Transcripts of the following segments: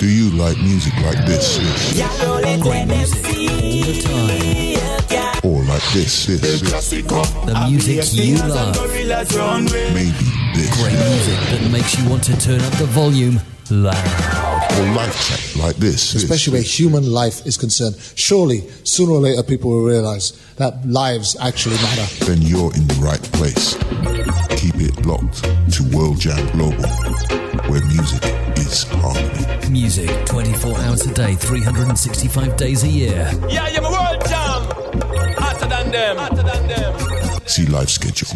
Do you like music like this? Great music all the time. Or like this? The music you love. Maybe this. Great music that makes you want to turn up the volume loud. Or life track like this. Especially where human life is concerned. Surely, sooner or later, people will realize that lives actually matter. Then you're in the right place. Keep it locked to World Jam Global, where music is harmony. Music 24 hours a day, 365 days a year. Yeah, you're my World Jam. Hotter than them. See live schedule.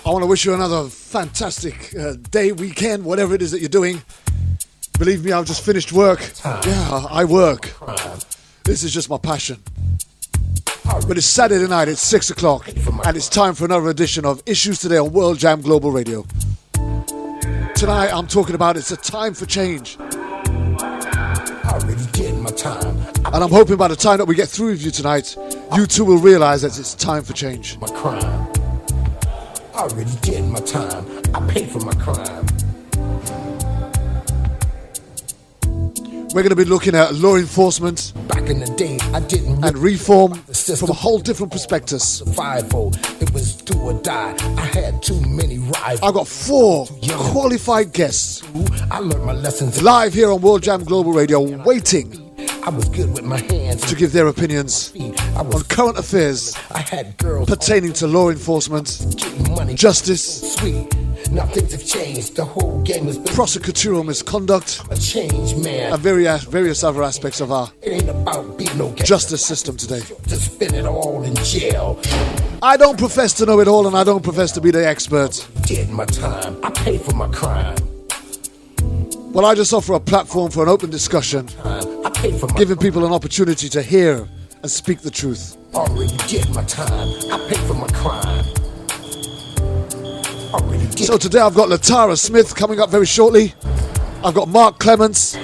I want to wish you another fantastic day, weekend, whatever it is that you're doing. Believe me, I've just finished work. Yeah, I work. This is just my passion. But it's Saturday night, it's 6 o'clock, and it's time for another edition of Issues Today on World Jam Global Radio. Tonight, I'm talking about it's a time for change. And I'm hoping by the time that we get through with you tonight, you too will realize that it's time for change. My crime. I already did my time. I paid for my crime. We're going to be looking at law enforcement Back in the day, I didn't and reform from a whole different perspective. survival. It was do or die. I had too many rivals. I've got 4 qualified guests I learned my lessons live here on World Jam Global Radio, waiting I was good with my hands to give their opinions I was on current affairs I had girls pertaining to law enforcement, getting money justice, sweet. Now things have changed. The whole game has been prosecutorial misconduct, a change, man. and various other aspects of our It ain't about being no gangster. justice system today. To spend it all in jail. I don't profess to know it all, and I don't profess to be the expert. Did my time. I paid for my crime. But I just offer a platform for an open discussion, I paid for my giving people an opportunity to hear and speak the truth. Already did my time. I paid for my crime. Already did. So today I've got Latara Smith coming up very shortly. I've got Mark Clements,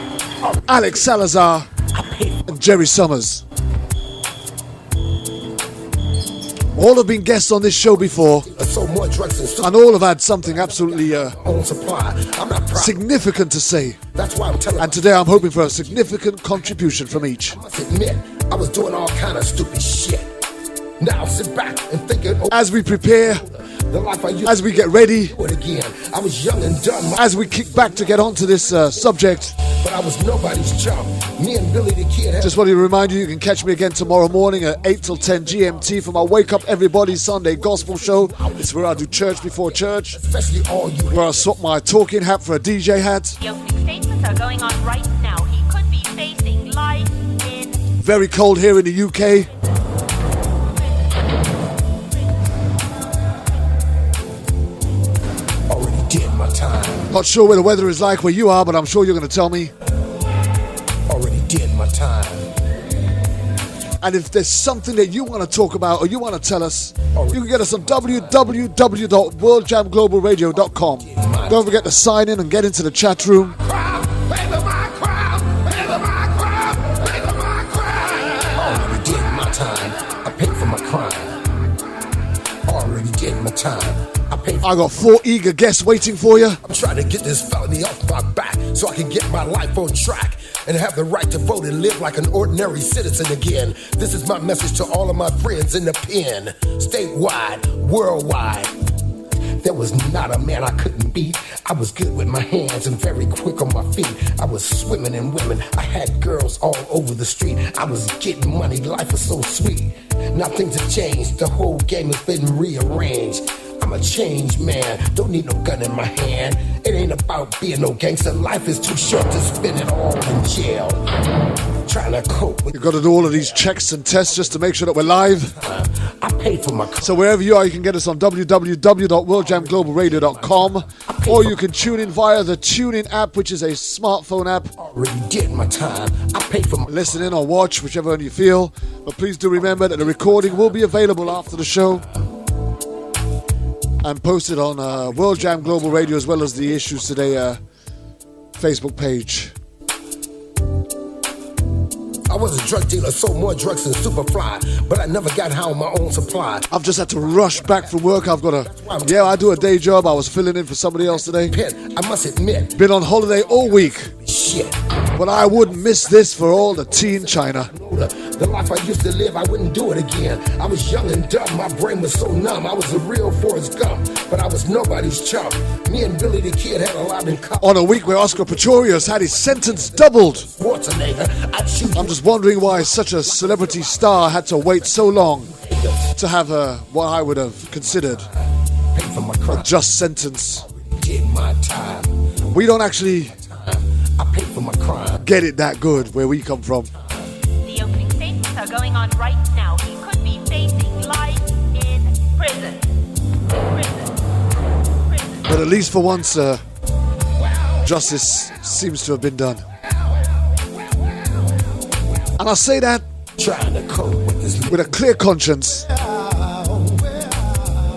Alex Salazar, and Jerry Summers. All have been guests on this show before, So more drugs and and all have had something absolutely on supply. I'm not proud. significant to say. That's why I'm telling And today I'm hoping for a significant contribution from each. I must admit, I was doing all kind of stupid shit. Now sit back and think it over. As we prepare, The life I used as we get ready, to do it again. I was young and dumb, as we kick back to get onto this subject, but I was nobody's chum. Me and Billy the Kid had just want to remind you, you can catch me again tomorrow morning at 8 till 10 GMT for my Wake Up Everybody Sunday Gospel Show. It's where I do church before church, especially all you where I swap my talking hat for a DJ hat. The opening statements are going on right now. He could be facing life in... Very cold here in the UK. already did my time. Not sure what the weather is like where you are, but I'm sure you're going to tell me. Already did my time. And if there's something that you want to talk about or you want to tell us, you can get us on www.worldjamglobalradio.com. Don't forget to sign in and get into the chat room. Already did my time. I paid for my crime. Already did my time. I paid for I got 4 eager guests waiting for you. I'm trying to get this felony off my back so I can get my life on track and have the right to vote and live like an ordinary citizen again. This is my message to all of my friends in the pen, statewide, worldwide. There was not a man I couldn't beat. I was good with my hands and very quick on my feet. I was swimming in women. I had girls all over the street. I was getting money. Life was so sweet. Now things have changed. The whole game has been rearranged. I'm a changed man. Don't need no gun in my hand. It ain't about being no gangster. Life is too short to spend it all in jail. Trying to cope with You've got to do all of these checks and tests just to make sure that we're live. I paid for my So wherever you are, you can get us on www.worldjamglobalradio.com, or you can tune in via the TuneIn app, which is a smartphone app. already did my time. I paid for my Listen in or watch, whichever one you feel. But please do remember that the recording will be available after the show and posted on World Jam Global Radio, as well as the Issues Today Facebook page. I was a drug dealer, sold more drugs than Superfly, but I never got high on my own supply. I've just had to rush back from work. I've got I do a day job. I was filling in for somebody else today. I must admit, been on holiday all week. Shit. But I wouldn't miss this for all the tea in China. The life I used to live, I wouldn't do it again. I was young and dumb, my brain was so numb. I was a real Forrest Gump, but I was nobody's chump. Me and Billy the Kid had a lot in common. On a week where Oscar Pistorius had his sentence doubled. I'm just wondering why such a celebrity star had to wait so long to have what I would have considered a just sentence. We don't actually get it that good where we come from. The opening statements are going on right now. He could be facing life in prison. But at least for once, justice seems to have been done. And I say that with a clear conscience,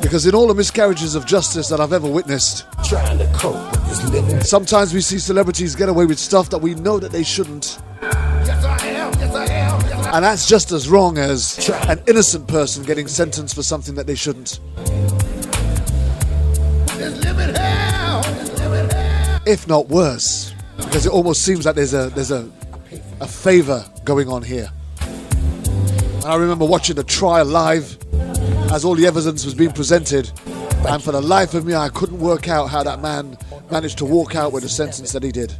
because in all the miscarriages of justice that I've ever witnessed, sometimes we see celebrities get away with stuff that we know that they shouldn't. And that's just as wrong as an innocent person getting sentenced for something that they shouldn't. If not worse, because it almost seems like there's a favor going on here. And I remember watching the trial live as all the evidence was being presented, and for the life of me, I couldn't work out how that man managed to walk out with the sentence that he did.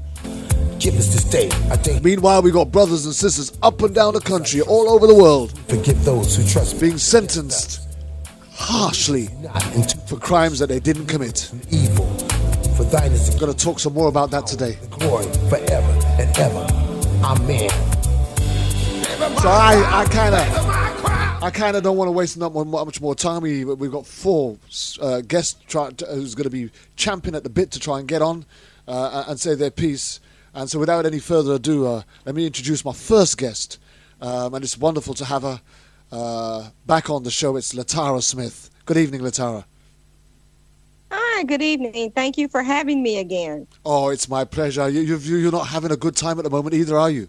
Give us this day, I think. Meanwhile, we got brothers and sisters up and down the country, all over the world, forgive those who trust being sentenced harshly for crimes that they didn't commit. Evil, for thine is I'm going to talk some more about that today. Glory forever and ever. Amen. So I kind of don't want to waste not much more time. We've got 4 guests who's going to be champing at the bit to try and get on and say their piece. And so without any further ado, let me introduce my first guest. And it's wonderful to have her back on the show. It's Latara Smith. Good evening, Latara. Hi, good evening. Thank you for having me again. Oh, it's my pleasure. You're not having a good time at the moment either, are you?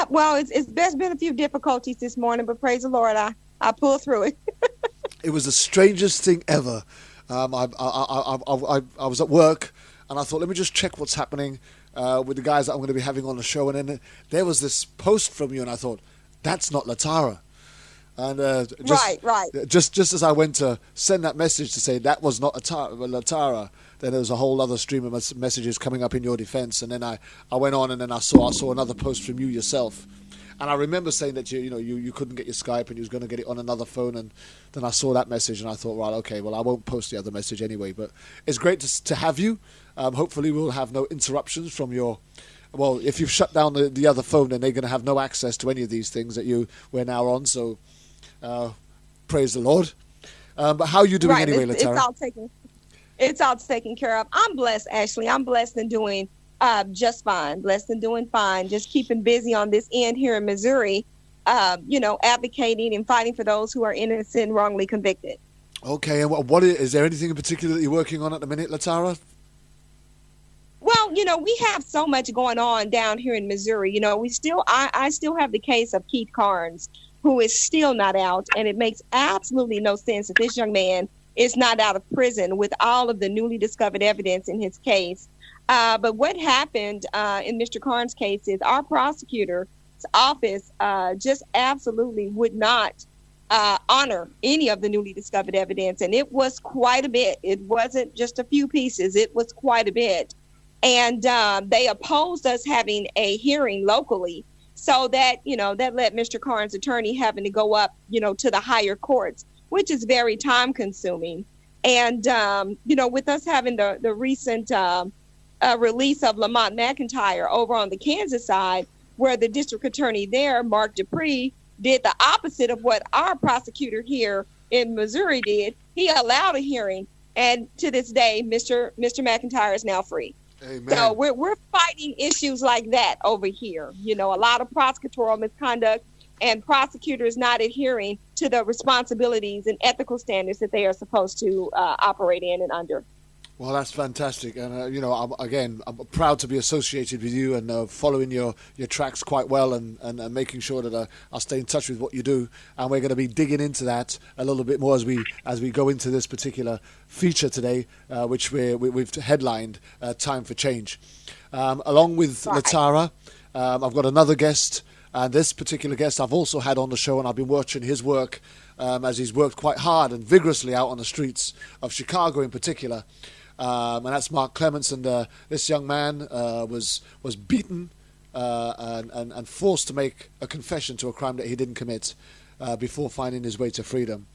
Well, there's been a few difficulties this morning, but praise the Lord, I pulled through it. It was the strangest thing ever. I was at work, and I thought, let me just check what's happening with the guys that I'm going to be having on the show. And then there was this post from you, and I thought, that's not Latara. And right. Just as I went to send that message to say that was not Latara, then there was a whole other stream of messages coming up in your defense. And then I went on, and then I saw another post from you yourself. And I remember saying that you couldn't get your Skype and you was going to get it on another phone. And then I saw that message, and I thought, right, okay, well, I won't post the other message anyway. But it's great to have you. Hopefully we'll have no interruptions from your... Well, if you've shut down the other phone, then they're going to have no access to any of these things that we're now on. So praise the Lord. But how are you doing anyway, Latara? It's all taken care of. I'm blessed, Ashley. I'm blessed and doing just fine. Blessed and doing fine. Just keeping busy on this end here in Missouri, advocating and fighting for those who are innocent and wrongly convicted. Okay, and what is there anything in particular that you're working on at the minute, Latara? Well, we have so much going on down here in Missouri. I still have the case of Keith Carnes, who is still not out, and it makes absolutely no sense that this young man is not out of prison with all of the newly discovered evidence in his case. But what happened in Mr. Carnes' case is our prosecutor's office just absolutely would not honor any of the newly discovered evidence. And it was quite a bit. It wasn't just a few pieces. It was quite a bit. And they opposed us having a hearing locally. So that, that led Mr. Carnes' attorney having to go up, to the higher courts, which is very time consuming. And, with us having the recent release of Lamont McIntyre over on the Kansas side, where the district attorney there, Mark Dupree, did the opposite of what our prosecutor here in Missouri did. He allowed a hearing. And to this day, Mr. McIntyre is now free. Amen. So we're fighting issues like that over here. A lot of prosecutorial misconduct and prosecutors not adhering to the responsibilities and ethical standards that they are supposed to operate in and under. Well, that's fantastic, and I'm proud to be associated with you and following your tracks quite well, and making sure that I'll stay in touch with what you do, and we're going to be digging into that a little bit more as we go into this particular feature today, which we've headlined "Time for Change," along with Latara. I've got another guest, and this particular guest I've also had on the show, and I've been watching his work as he's worked quite hard and vigorously out on the streets of Chicago in particular. And that's Mark Clements, and this young man was beaten and forced to make a confession to a crime that he didn't commit before finding his way to freedom.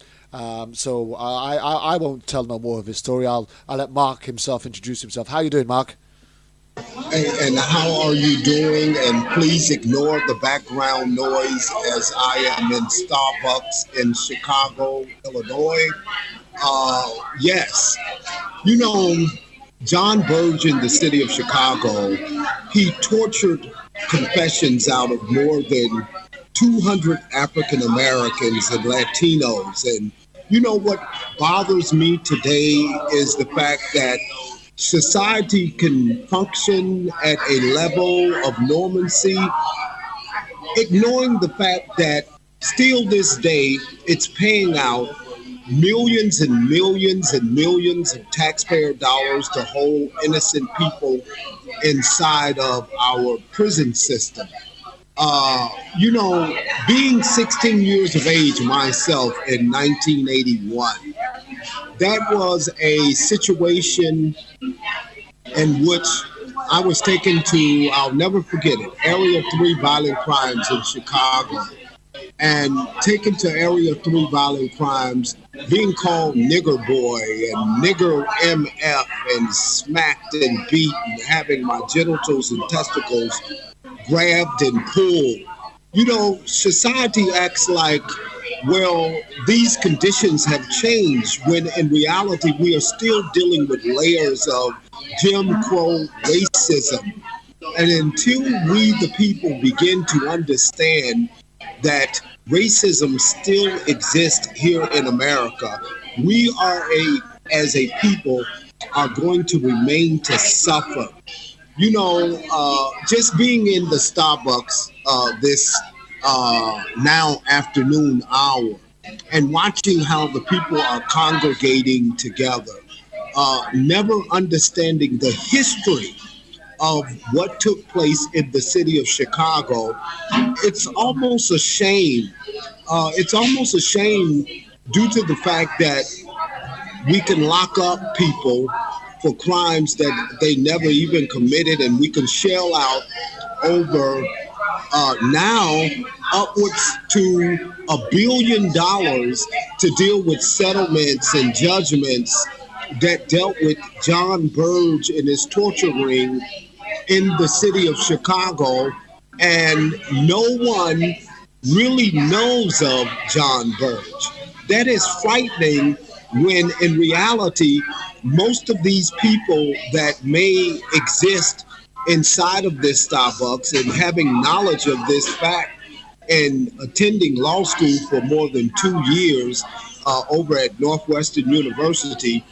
So I won't tell no more of his story. I'll let Mark himself introduce himself. How are you doing, Mark? And how are you doing? And please ignore the background noise as I am in Starbucks in Chicago, Illinois. Yes. You know, John Burge in the city of Chicago, he tortured confessions out of more than 200 African Americans and Latinos. And you know what bothers me today is the fact that society can function at a level of normalcy, ignoring the fact that still this day it's paying out millions and millions and millions of taxpayer dollars to hold innocent people inside of our prison system. Being 16 years of age myself in 1981, that was a situation in which I was taken to, I'll never forget it, Area 3 violent crimes in Chicago. And taken to Area 3 violent crimes, being called nigger boy and nigger MF and smacked and beaten, having my genitals and testicles grabbed and pulled. You know, society acts like, well, these conditions have changed, when in reality we are still dealing with layers of Jim Crow racism. And until we, the people, begin to understand that racism still exists here in America, we as a people, are going to remain to suffer. You know, just being in the Starbucks this now afternoon hour and watching how the people are congregating together, never understanding the history of what took place in the city of Chicago, it's almost a shame. It's almost a shame due to the fact that we can lock up people for crimes that they never even committed, and we can shell out over now upwards to $1 billion to deal with settlements and judgments that dealt with John Burge and his torture ring in the city of Chicago, and no one really knows of John Burge. That is frightening, when in reality, most of these people that may exist inside of this Starbucks and having knowledge of this fact and attending law school for more than 2 years over at Northwestern University,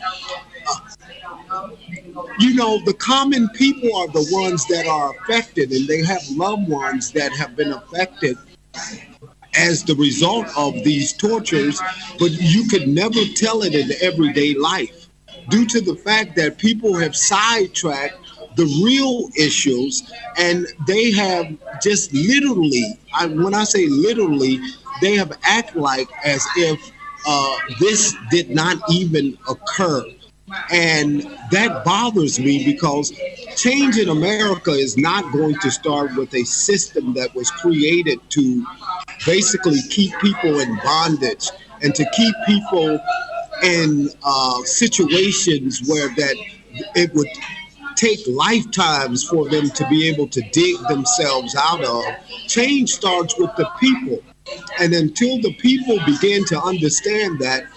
you know, the common people are the ones that are affected, and they have loved ones that have been affected as the result of these tortures, but you could never tell it in everyday life due to the fact that people have sidetracked the real issues, and they have just literally, when I say literally, they have acted like as if this did not even occur. And that bothers me, because change in America is not going to start with a system that was created to basically keep people in bondage and to keep people in situations where that it would take lifetimes for them to be able to dig themselves out of. Change starts with the people. And until the people begin to understand that,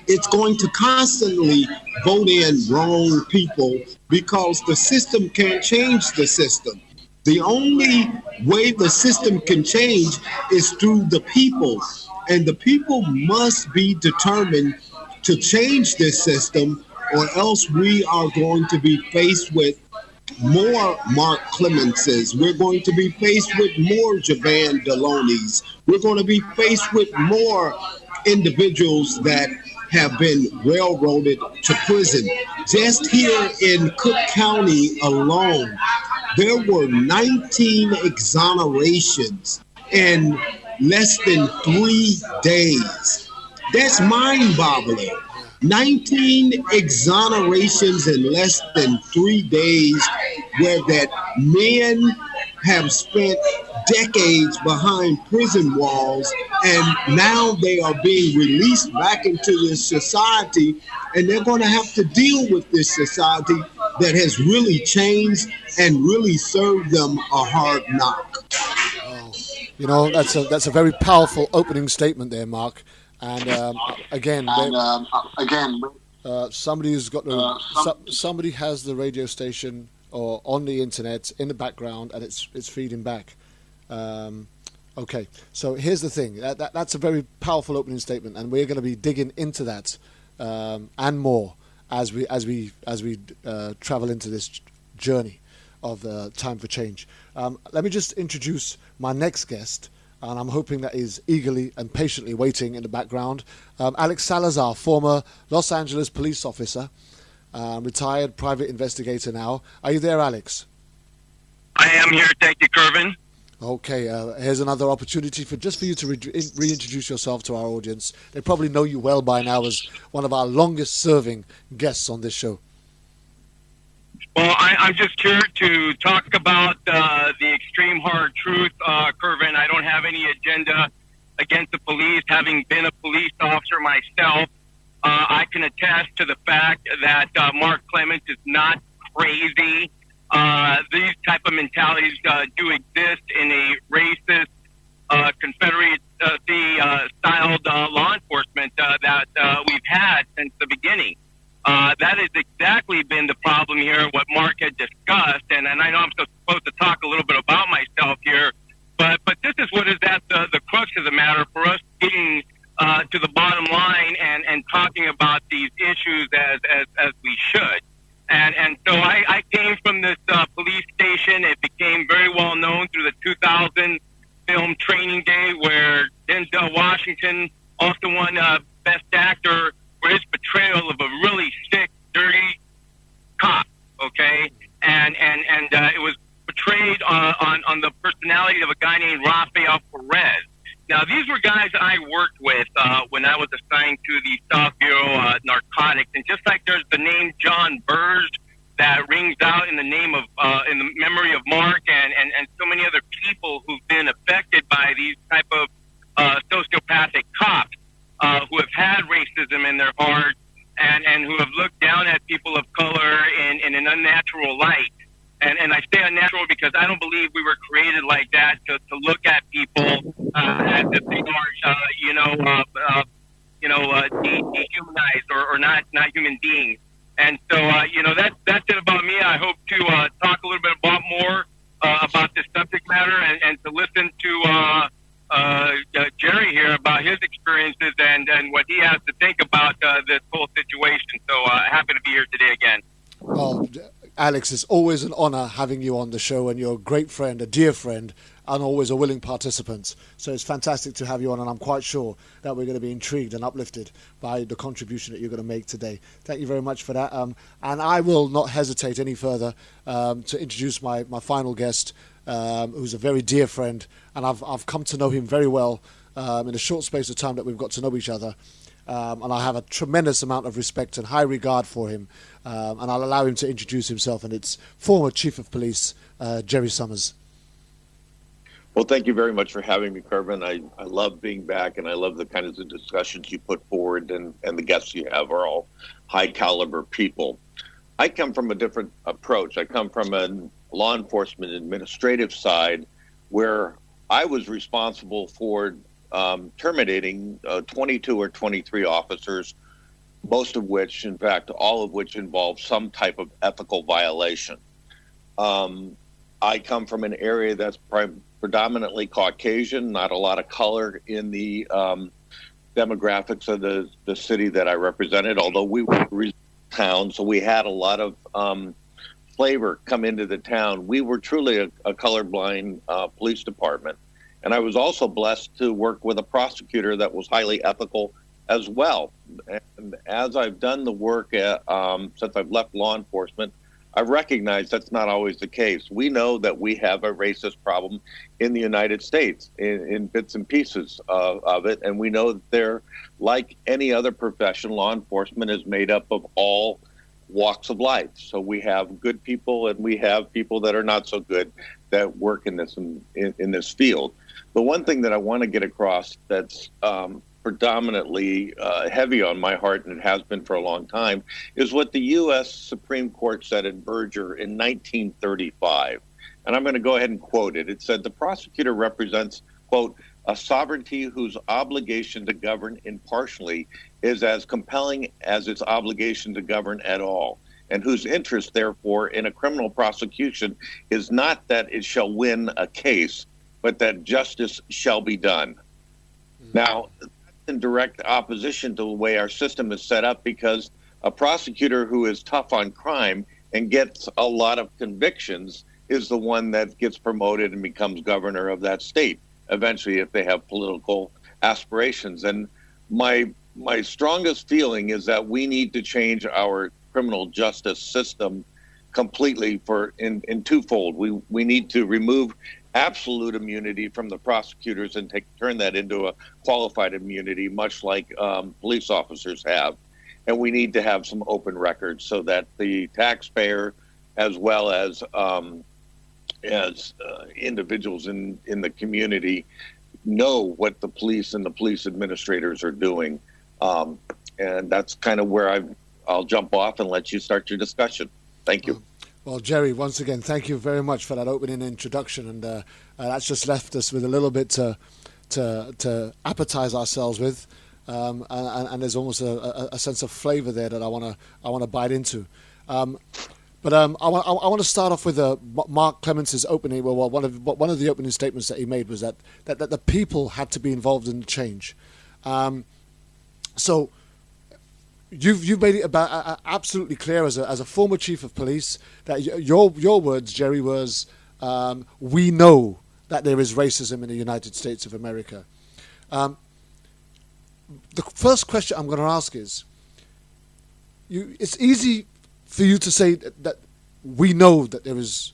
it's going to constantly vote in wrong people, because the system can't change the system. The only way the system can change is through the people. And the people must be determined to change this system, or else we are going to be faced with more Mark Clemenses. We're going to be faced with more Javan Delonis. We're going to be faced with more individuals that have been railroaded to prison. Just here in Cook County alone, there were 19 exonerations in less than 3 days. That's mind-boggling. 19 exonerations in less than 3 days, where that men have spent decades behind prison walls, and now they are being released back into this society, and they're going to have to deal with this society that has really changed and really served them a hard knock. You know, that's a very powerful opening statement there, Mark. And somebody's got somebody has the radio station or on the internet in the background, and it's feeding back. Okay, so here's the thing. That's a very powerful opening statement, and we're going to be digging into that and more as we travel into this journey of time for change. Let me just introduce my next guest. And I'm hoping that is eagerly and patiently waiting in the background. Alex Salazar, former Los Angeles police officer, retired private investigator now. Are you there, Alex? I am here. Thank you, Kervin. Okay, here's another opportunity for you to reintroduce yourself to our audience. They probably know you well by now as one of our longest-serving guests on this show. Well, I'm just here to talk about the extreme hard truth, Kervin. I don't have any agenda against the police. Having been a police officer myself, I can attest to the fact that Mark Clements is not crazy. These type of mentalities do exist in a racist, Confederacy-styled law enforcement that we've had since the beginning. That has exactly been the problem here, what Mark had discussed, and I know I'm supposed to talk a little bit about myself here, but this is what is at the crux of the matter for us getting to the bottom line and talking about these issues as we should. And so I came from this police station. It became very well known through the 2000 film Training Day, where Denzel Washington also won Best Actor for his portrayal of a really sick, dirty cop, okay? And it was portrayed on the personality of a guy named Rafael Perez. Now, these were guys I worked with when I was assigned to the South Bureau Narcotics. And just like there's the name John Burrs that rings out in the name of in the memory of Mark and so many other people who've been affected by these type of sociopathic cops who have had racism in their heart and who have looked down at people of color in an unnatural light. And I say unnatural because I don't believe we were created like that to look at people as if they are, dehumanized or not human beings. And so, that's it about me. I hope to talk a little bit more about this subject matter and to listen to Jerry here about his experiences and what he has to think about this whole situation. So happy to be here today again. Well, Alex, it's always an honor having you on the show, and you're a great friend, a dear friend, and always a willing participant. So it's fantastic to have you on, and I'm quite sure that we're going to be intrigued and uplifted by the contribution that you're going to make today. Thank you very much for that. And I will not hesitate any further to introduce my final guest, who's a very dear friend, and I've come to know him very well in a short space of time that we've got to know each other. And I have a tremendous amount of respect and high regard for him. And I'll allow him to introduce himself, and it's former Chief of Police, Jerry Summers. Well, thank you very much for having me, Kervin. I love being back, and I love the kinds of discussions you put forward, and the guests you have are all high-caliber people. I come from a different approach. I come from a law enforcement administrative side where I was responsible for terminating 22 or 23 officers, most of which, in fact, all of which involved some type of ethical violation. I come from an area that's predominantly Caucasian, not a lot of color in the demographics of the city that I represented, although we were town, so we had a lot of flavor come into the town. We were truly a colorblind police department. And I was also blessed to work with a prosecutor that was highly ethical as well. And as I've done the work since I've left law enforcement, I recognize that's not always the case. We know that we have a racist problem in the United States in bits and pieces of it. And we know that they're, like any other profession, law enforcement is made up of all walks of life. So we have good people and we have people that are not so good that work in this field. The one thing that I want to get across that's predominantly heavy on my heart, and it has been for a long time, is what the U.S. Supreme Court said in Berger in 1935. And I'm going to go ahead and quote it. It said, "The prosecutor represents, quote, a sovereignty whose obligation to govern impartially is as compelling as its obligation to govern at all, and whose interest, therefore, in a criminal prosecution is not that it shall win a case, but that justice shall be done." Now, that's in direct opposition to the way our system is set up, because a prosecutor who is tough on crime and gets a lot of convictions is the one that gets promoted and becomes governor of that state eventually, if they have political aspirations. And my strongest feeling is that we need to change our criminal justice system completely in twofold. We need to remove absolute immunity from the prosecutors and turn that into a qualified immunity, much like police officers have. And we need to have some open records so that the taxpayer, as well as individuals in the community, know what the police and the police administrators are doing. And that's kind of where I'll jump off and let you start your discussion. Thank you. Well, Jerry, once again, thank you very much for that opening introduction, and that's just left us with a little bit to appetize ourselves with, and there's almost a sense of flavor there that I want to bite into. But I want to start off with Mark Clemence's opening. Well, one of the opening statements that he made was that the people had to be involved in the change. So you've made it absolutely clear as a former chief of police that your words, Jerry, was we know that there is racism in the United States of America. The first question I'm going to ask is, it's easy for you to say that we know that there is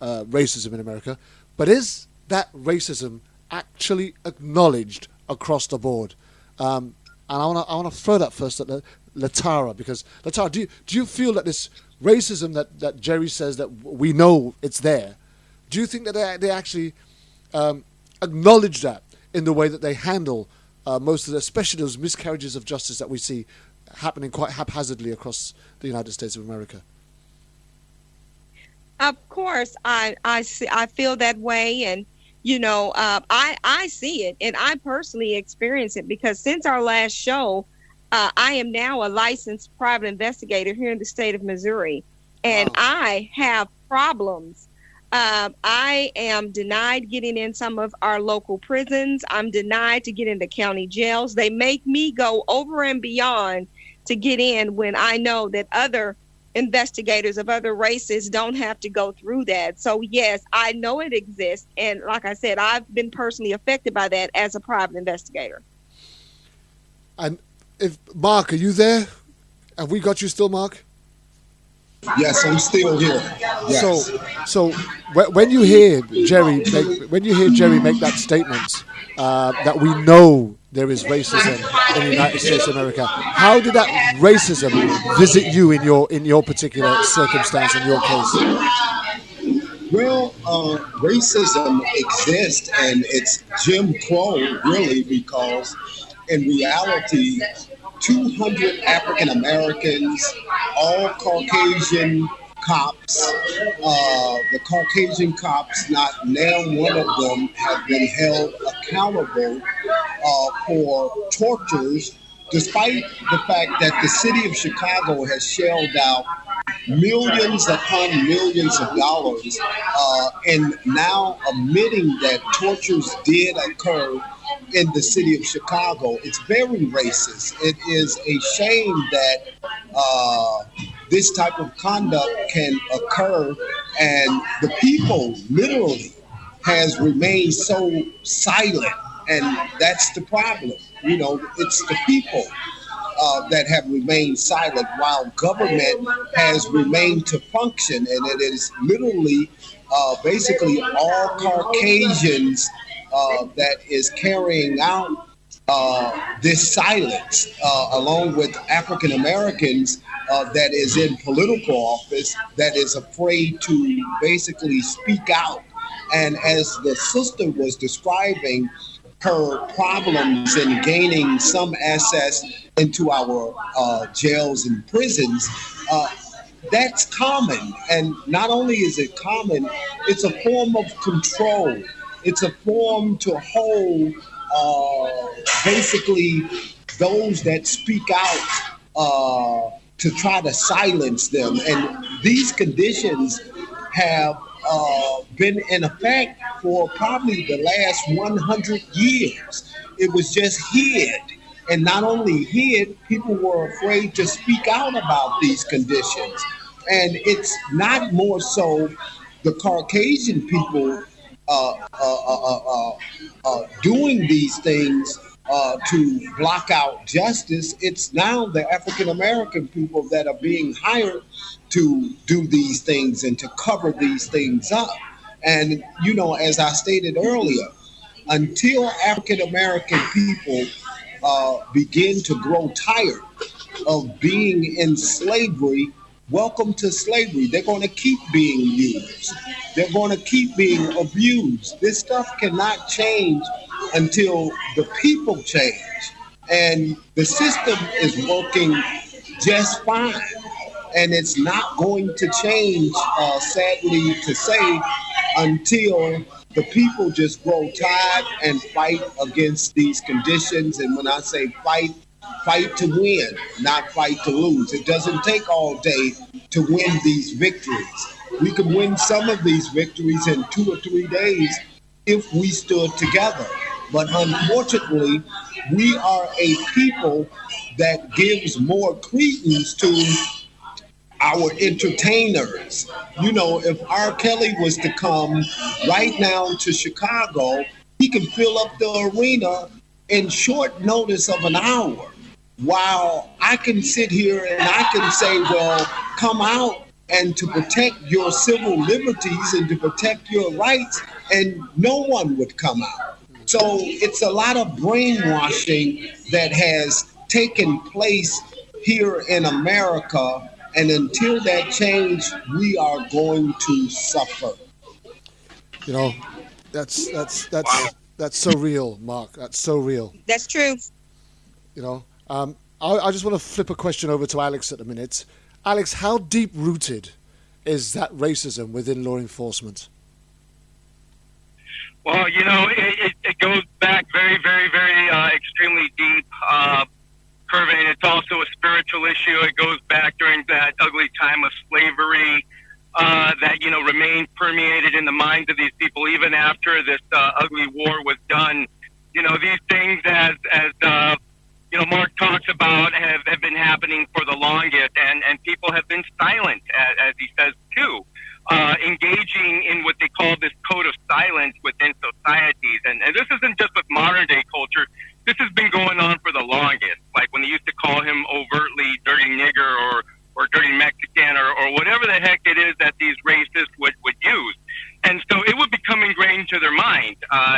racism in America, but is that racism actually acknowledged across the board? And I want to throw that first at Latara, because Latara, do you feel that this racism that Jerry says that we know it's there, do you think that they actually acknowledge that in the way that they handle most of the, especially those miscarriages of justice that we see happening quite haphazardly across the United States of America? Of course, I feel that way, and I see it, and I personally experience it, because since our last show, I am now a licensed private investigator here in the state of Missouri, and wow. I have problems. I am denied getting in some of our local prisons. I'm denied to get into county jails. They make me go over and beyond to get in, when I know that other investigators of other races don't have to go through that. So yes, I know it exists, and like I said, I've been personally affected by that as a private investigator. And Mark, are you there? Have we got you still, Mark? Yes, I'm still here. Yes. So when you hear Jerry make that statement that we know there is racism in the United States of America, how did that racism visit you in your particular circumstance, in your case? Well, racism exists, and it's Jim Crow, really, because in reality, 200 African Americans, all Caucasian cops. The Caucasian cops, not now one of them have been held accountable for tortures, despite the fact that the city of Chicago has shelled out millions upon millions of dollars, and now admitting that tortures did occur in the city of Chicago. It's very racist. It is a shame that this type of conduct can occur, and the people literally has remained so silent, and that's the problem. You know, it's the people that have remained silent while government has remained to function, and it is literally basically all Caucasians that is carrying out this silence, along with African Americans that is in political office that is afraid to basically speak out. And as the sister was describing her problems in gaining some access into our jails and prisons, that's common. And not only is it common, it's a form of control. It's a form to hold basically those that speak out to try to silence them. And these conditions have been in effect for probably the last 100 years. It was just hid. And not only hid, people were afraid to speak out about these conditions. And it's not more so the Caucasian people doing these things to block out justice. It's now the African American people that are being hired to do these things and to cover these things up. And, you know, as I stated earlier, until African American people begin to grow tired of being in slavery, welcome to slavery. They're going to keep being used. They're going to keep being abused. This stuff cannot change until the people change. And the system is working just fine. And it's not going to change, sadly to say, until the people just grow tired and fight against these conditions. And when I say fight, fight to win, not fight to lose. It doesn't take all day to win these victories. We can win some of these victories in 2 or 3 days if we stood together. But unfortunately, we are a people that gives more credence to our entertainers. You know, if R. Kelly was to come right now to Chicago, he can fill up the arena in short notice of an hour. While I can sit here and I can say, well, come out and to protect your civil liberties and to protect your rights, and no one would come out. So it's a lot of brainwashing that has taken place here in America, and until that change, we are going to suffer. You know, that's so real, Mark. That's so real. That's true. You know, I just want to flip a question over to Alex at the minute. Alex, how deep-rooted is that racism within law enforcement? Well, you know, it goes back very, very, very extremely deep. Kervin, it's also a spiritual issue. It goes back during that ugly time of slavery that, you know, remained permeated in the minds of these people even after this ugly war was done. You know, these things, as you know, Mark talks about, have been happening for the longest, and people have been silent, as he says, too, engaging in what they call this code of silence within societies. And this isn't just with modern-day culture. This has been going on for the longest, like when they used to call him overtly dirty nigger or dirty Mexican or whatever the heck it is that these racists would use. And so it would become ingrained into their mind.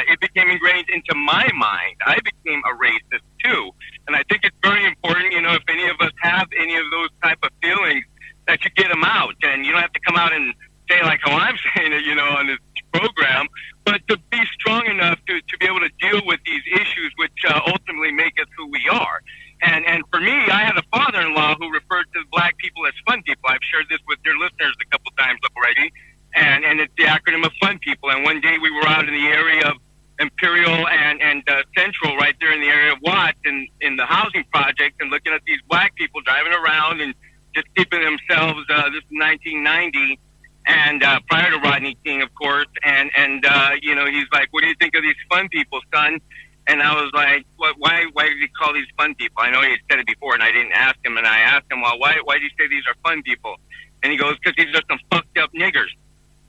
It became ingrained into my mind. I became a racist, too. And I think it's very important, you know, if any of us have any of those type of feelings, that you get them out. And you don't have to come out and say like how I'm saying it, you know, on this program, but to be strong enough to be able to deal with these issues, which ultimately make us who we are. And for me, I had a father-in-law who referred to black people as fun people. I've shared this with your listeners a couple times already. And it's the acronym of fun people. And one day we were out in the area of Imperial and Central, right there in the area of Watts, in the housing project, and looking at these black people driving around and just keeping themselves. This is 1990, and prior to Rodney King, of course. And he's like, "What do you think of these fun people, son?" And I was like, why did he call these fun people? I know he had said it before, and I didn't ask him. And I asked him, well, why did you say these are fun people? And he goes, because these are some fucked up niggers.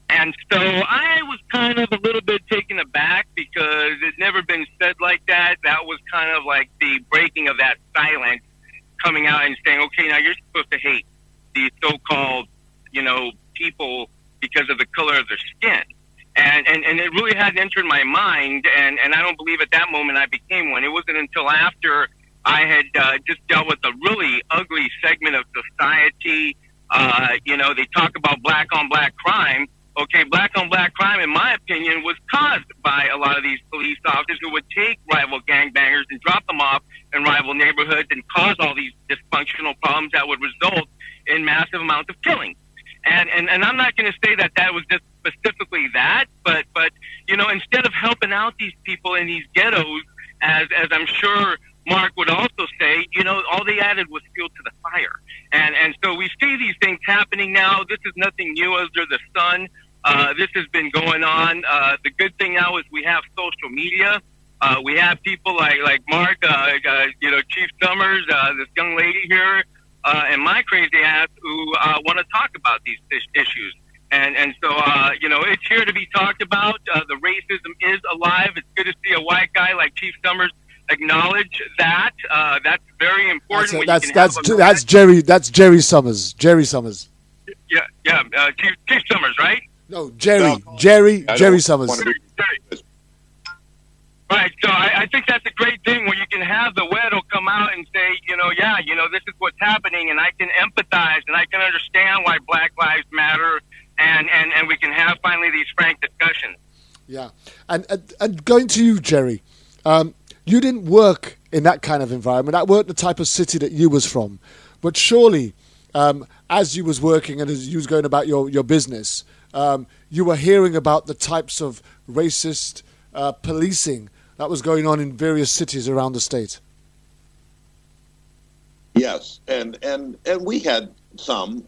And so I was kind of a little bit taken aback because it's never been said like that. That was kind of like the breaking of that silence, coming out and saying, okay, now you're supposed to hate these so-called, people because of the color of their skin. And it really hadn't entered my mind, and I don't believe at that moment I became one. It wasn't until after I had just dealt with a really ugly segment of society. They talk about black-on-black crime. Okay, black-on-black crime, in my opinion, was caused by a lot of these police officers who would take rival gangbangers and drop them off in rival neighborhoods and cause all these dysfunctional problems that would result in massive amounts of killing. And I'm not going to say that was just specifically that, but instead of helping out these people in these ghettos, as I'm sure Mark would also say, all they added was fuel to the fire. And so we see these things happening now. This is nothing new under the sun. This has been going on. The good thing now is we have social media. We have people like Mark, Chief Summers, this young lady here, and my crazy ass who want to talk about these issues. And so, it's here to be talked about. The racism is alive. It's good to see a white guy like Chief Summers acknowledge that. That's very important. That's Jerry Summers. Jerry Summers. Yeah. Chief Summers, right? No, Jerry Summers. Right, so I think that's a great thing where you can have the Wedo come out and say, this is what's happening, and I can empathize and I can understand why Black Lives Matter, and we can have finally these frank discussions. Yeah, and going to you, Jerry, you didn't work in that kind of environment. That weren't the type of city that you was from, but surely, as you was working and as you was going about your business, you were hearing about the types of racist policing that was going on in various cities around the state. Yes, and we had some.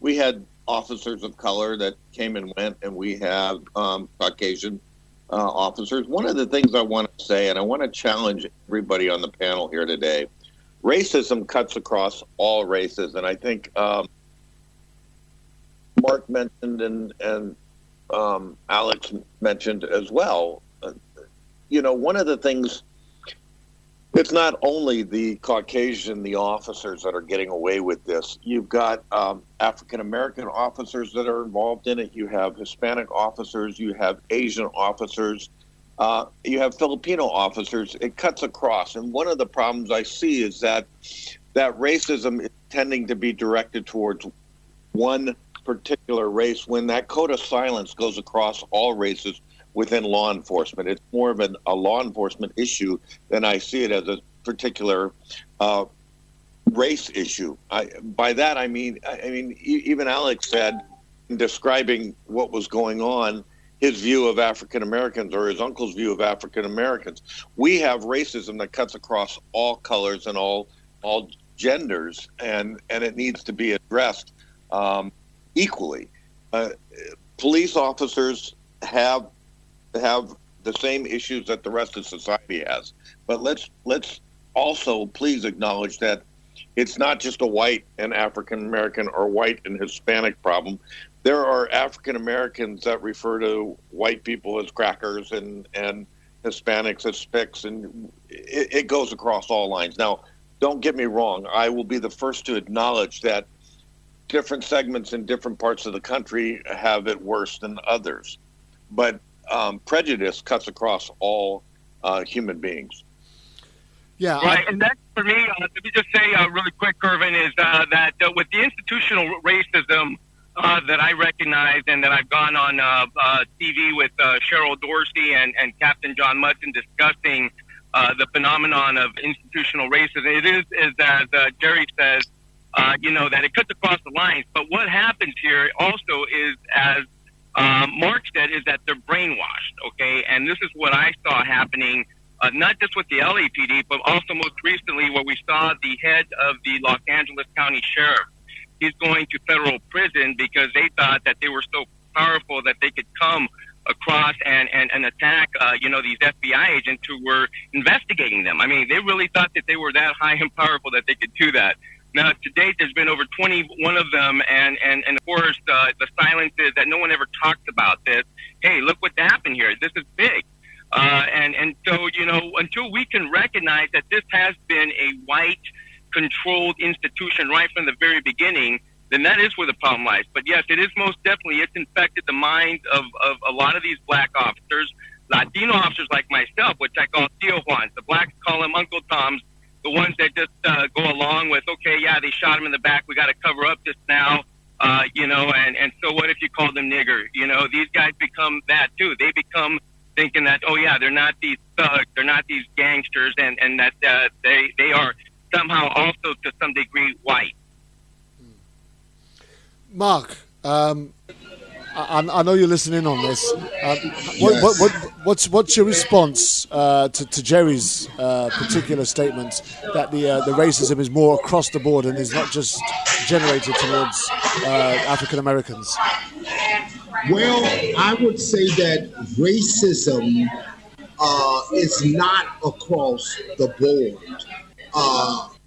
We had officers of color that came and went, and we have Caucasian officers. One of the things I want to say, and I want to challenge everybody on the panel here today, racism cuts across all races, and I think Mark mentioned and Alex mentioned as well. One of the things, it's not only the Caucasian, the officers that are getting away with this. You've got African-American officers that are involved in it. You have Hispanic officers. You have Asian officers. You have Filipino officers. It cuts across. And one of the problems I see is that racism is tending to be directed towards one particular race when that code of silence goes across all races within law enforcement. It's more of a law enforcement issue than I see it as a particular race issue. By that I mean even Alex said, in describing what was going on, his view of African Americans or his uncle's view of African Americans. We have racism that cuts across all colors and all genders, and it needs to be addressed equally. Police officers have the same issues that the rest of society has, but let's also please acknowledge that it's not just a white and African American or white and Hispanic problem. There are African Americans that refer to white people as crackers and Hispanics as spics, and it goes across all lines. Now, don't get me wrong. I will be the first to acknowledge that different segments in different parts of the country have it worse than others. But prejudice cuts across all human beings. Yeah, right. And that, for me, let me just say really quick, Kervin, is that with the institutional racism that I recognize and that I've gone on TV with Cheryl Dorsey and Captain John Mutton discussing the phenomenon of institutional racism, it is as Jerry says, that it cuts across the lines. But what happens here also is, as Mark said, is that they're brainwashed, okay? And this is what I saw happening, not just with the LAPD, but also most recently where we saw the head of the Los Angeles County Sheriff he's going to federal prison because they thought that they were so powerful that they could come across and attack, these FBI agents who were investigating them. I mean, they really thought that they were that high and powerful that they could do that. Now, to date, there's been over 21 of them, and of course, the silence is that no one ever talks about this. Hey, look what happened here. This is big. And so, until we can recognize that this has been a white-controlled institution right from the very beginning, then that is where the problem lies. But yes, it is most definitely, it's infected the minds of a lot of these black officers, Latino officers like myself, which I call Tio Juans. The blacks call them Uncle Toms, the ones that just go along with, okay, yeah, they shot him in the back, we got to cover up this now, and so what if you call them nigger? These guys become that too. They become thinking that, oh yeah, they're not these thugs, they're not these gangsters, and that they are somehow also to some degree white. Mark, I know you're listening on this. What's your response to Jerry's particular statement that the racism is more across the board and is not just generated towards African Americans? Well, I would say that racism is not across the board.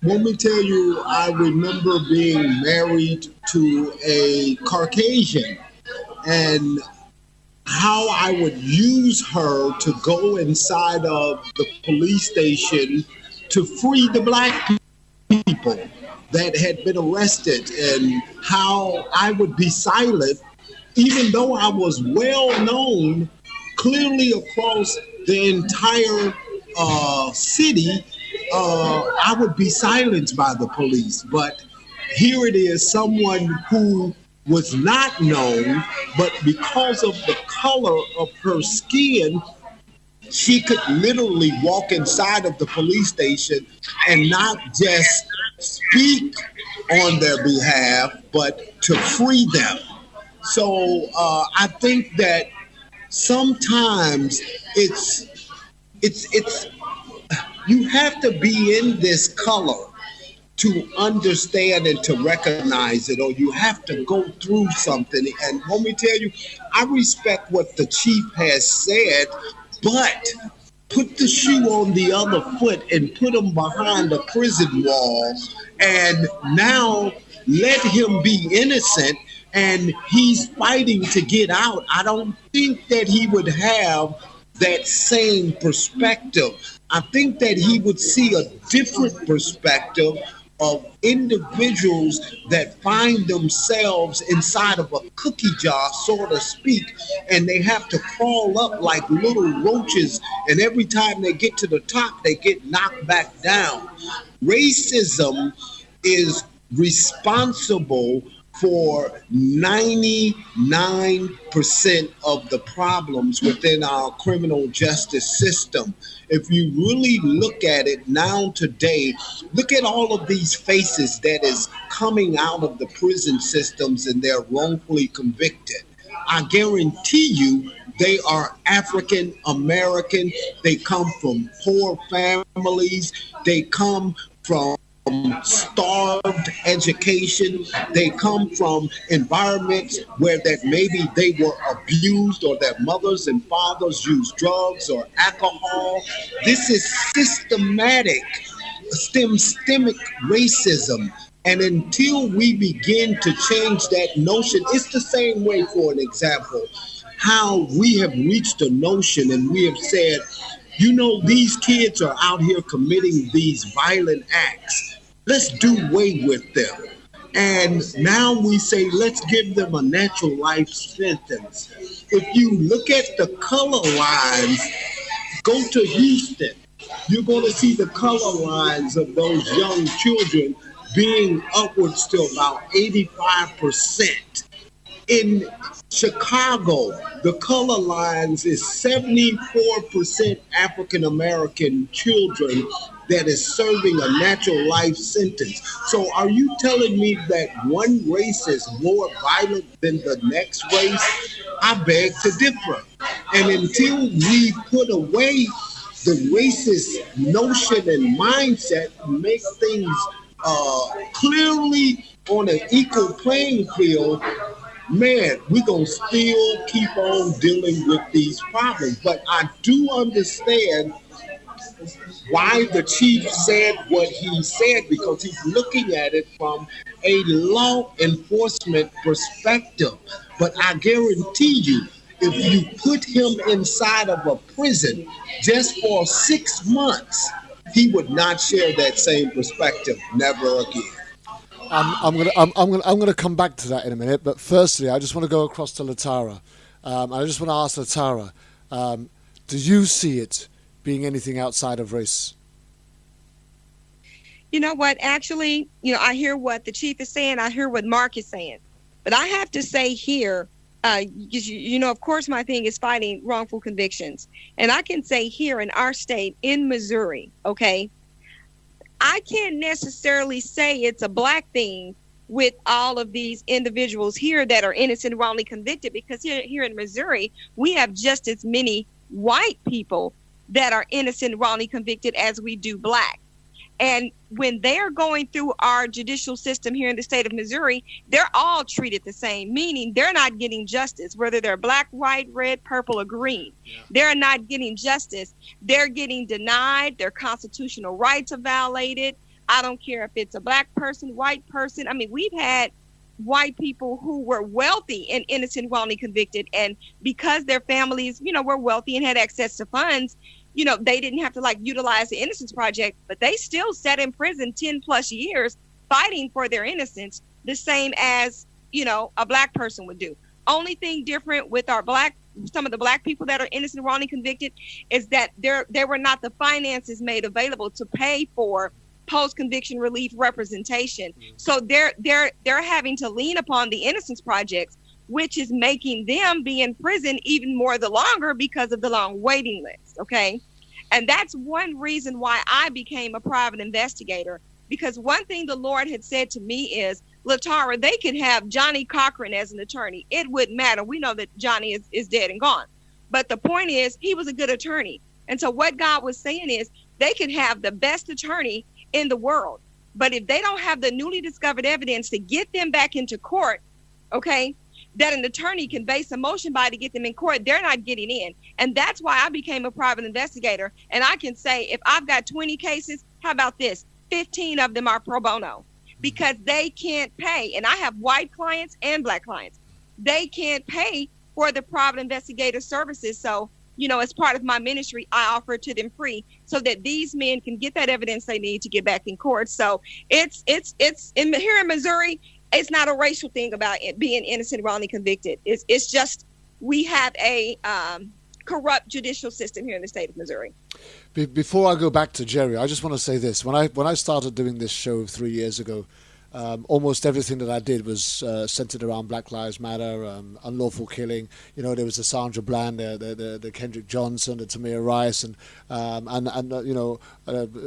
Let me tell you, I remember being married to a Caucasian and how I would use her to go inside of the police station to free the black people that had been arrested, and how I would be silent even though I was well known clearly across the entire city. I would be silenced by the police. But here it is, someone who was not known, but because of the color of her skin, she could literally walk inside of the police station and not just speak on their behalf, but to free them. So I think that sometimes it's you have to be in this color to understand and to recognize it, or you have to go through something. And let me tell you, I respect what the chief has said, but put the shoe on the other foot and put him behind a prison wall, and now let him be innocent, and he's fighting to get out. I don't think that he would have that same perspective. I think that he would see a different perspective of individuals that find themselves inside of a cookie jar, so to speak, and they have to crawl up like little roaches, and every time they get to the top, they get knocked back down. Racism is responsible for 99% of the problems within our criminal justice system. If you really look at it now today, look at all of these faces that is coming out of the prison systems and they're wrongfully convicted. I guarantee you they are African American. They come from poor families. They come from starved education. They come from environments where that maybe they were abused, or their mothers and fathers used drugs or alcohol. This is systemic racism. And until we begin to change that notion, it's the same way, for an example, how we have reached a notion and we have said, you know, these kids are out here committing these violent acts. Let's do away with them. And now we say, let's give them a natural life sentence. If you look at the color lines, go to Houston, you're going to see the color lines of those young children being upwards to about 85%. In Chicago, the color lines is 74% African-American children that is serving a natural life sentence. So are you telling me that one race is more violent than the next race? I beg to differ. And until we put away the racist notion and mindset, make things clearly on an equal playing field, man, we're going to still keep on dealing with these problems. But I do understand why the chief said what he said, because he's looking at it from a law enforcement perspective. But I guarantee you, if you put him inside of a prison just for 6 months, he would not share that same perspective. Never again. I'm gonna come back to that in a minute, but firstly, I just want to go across to Latara. I just want to ask Latara, do you see it being anything outside of race? You know what? Actually, I hear what the chief is saying. I hear what Mark is saying. But I have to say here, of course, my thing is fighting wrongful convictions. And I can say here in our state, in Missouri, okay, I can't necessarily say it's a black thing with all of these individuals here that are innocent and wrongly convicted, because here in Missouri, we have just as many white people that are innocent and wrongly convicted as we do black. And when they're going through our judicial system here in the state of Missouri, they're all treated the same, meaning they're not getting justice, whether they're black, white, red, purple, or green. Yeah. They're not getting justice. They're getting denied. Their constitutional rights are violated. I don't care if it's a black person, white person. I mean, we've had white people who were wealthy and innocent, wrongly convicted. And because their families, were wealthy and had access to funds, they didn't have to utilize the Innocence Project, but they still sat in prison 10 plus years fighting for their innocence, the same as, a black person would do. Only thing different with some of the black people that are innocent and wrongly convicted is that there were not the finances made available to pay for post-conviction relief representation. So they're having to lean upon the Innocence Projects, which is making them be in prison even more the longer because of the long waiting list, okay? And that's one reason why I became a private investigator, because one thing the Lord had said to me is, Latara, they could have Johnny Cochran as an attorney. It wouldn't matter. We know that Johnny is dead and gone. But the point is, he was a good attorney. And so what God was saying is, they could have the best attorney in the world. But if they don't have the newly discovered evidence to get them back into court, okay, that an attorney can base a motion by to get them in court, they're not getting in. And that's why I became a private investigator. And I can say, if I've got 20 cases, how about this? 15 of them are pro bono, because they can't pay. And I have white clients and black clients. They can't pay for the private investigator services. So, as part of my ministry, I offer it to them free so that these men can get that evidence they need to get back in court. So it's here in Missouri, it's not a racial thing about it being innocent, wrongly convicted. It's just we have a corrupt judicial system here in the state of Missouri. Before I go back to Jerry, I just want to say this. When I started doing this show 3 years ago, almost everything that I did was centered around Black Lives Matter, unlawful killing. There was the Sandra Bland, the Kendrick Johnson, the Tamir Rice, and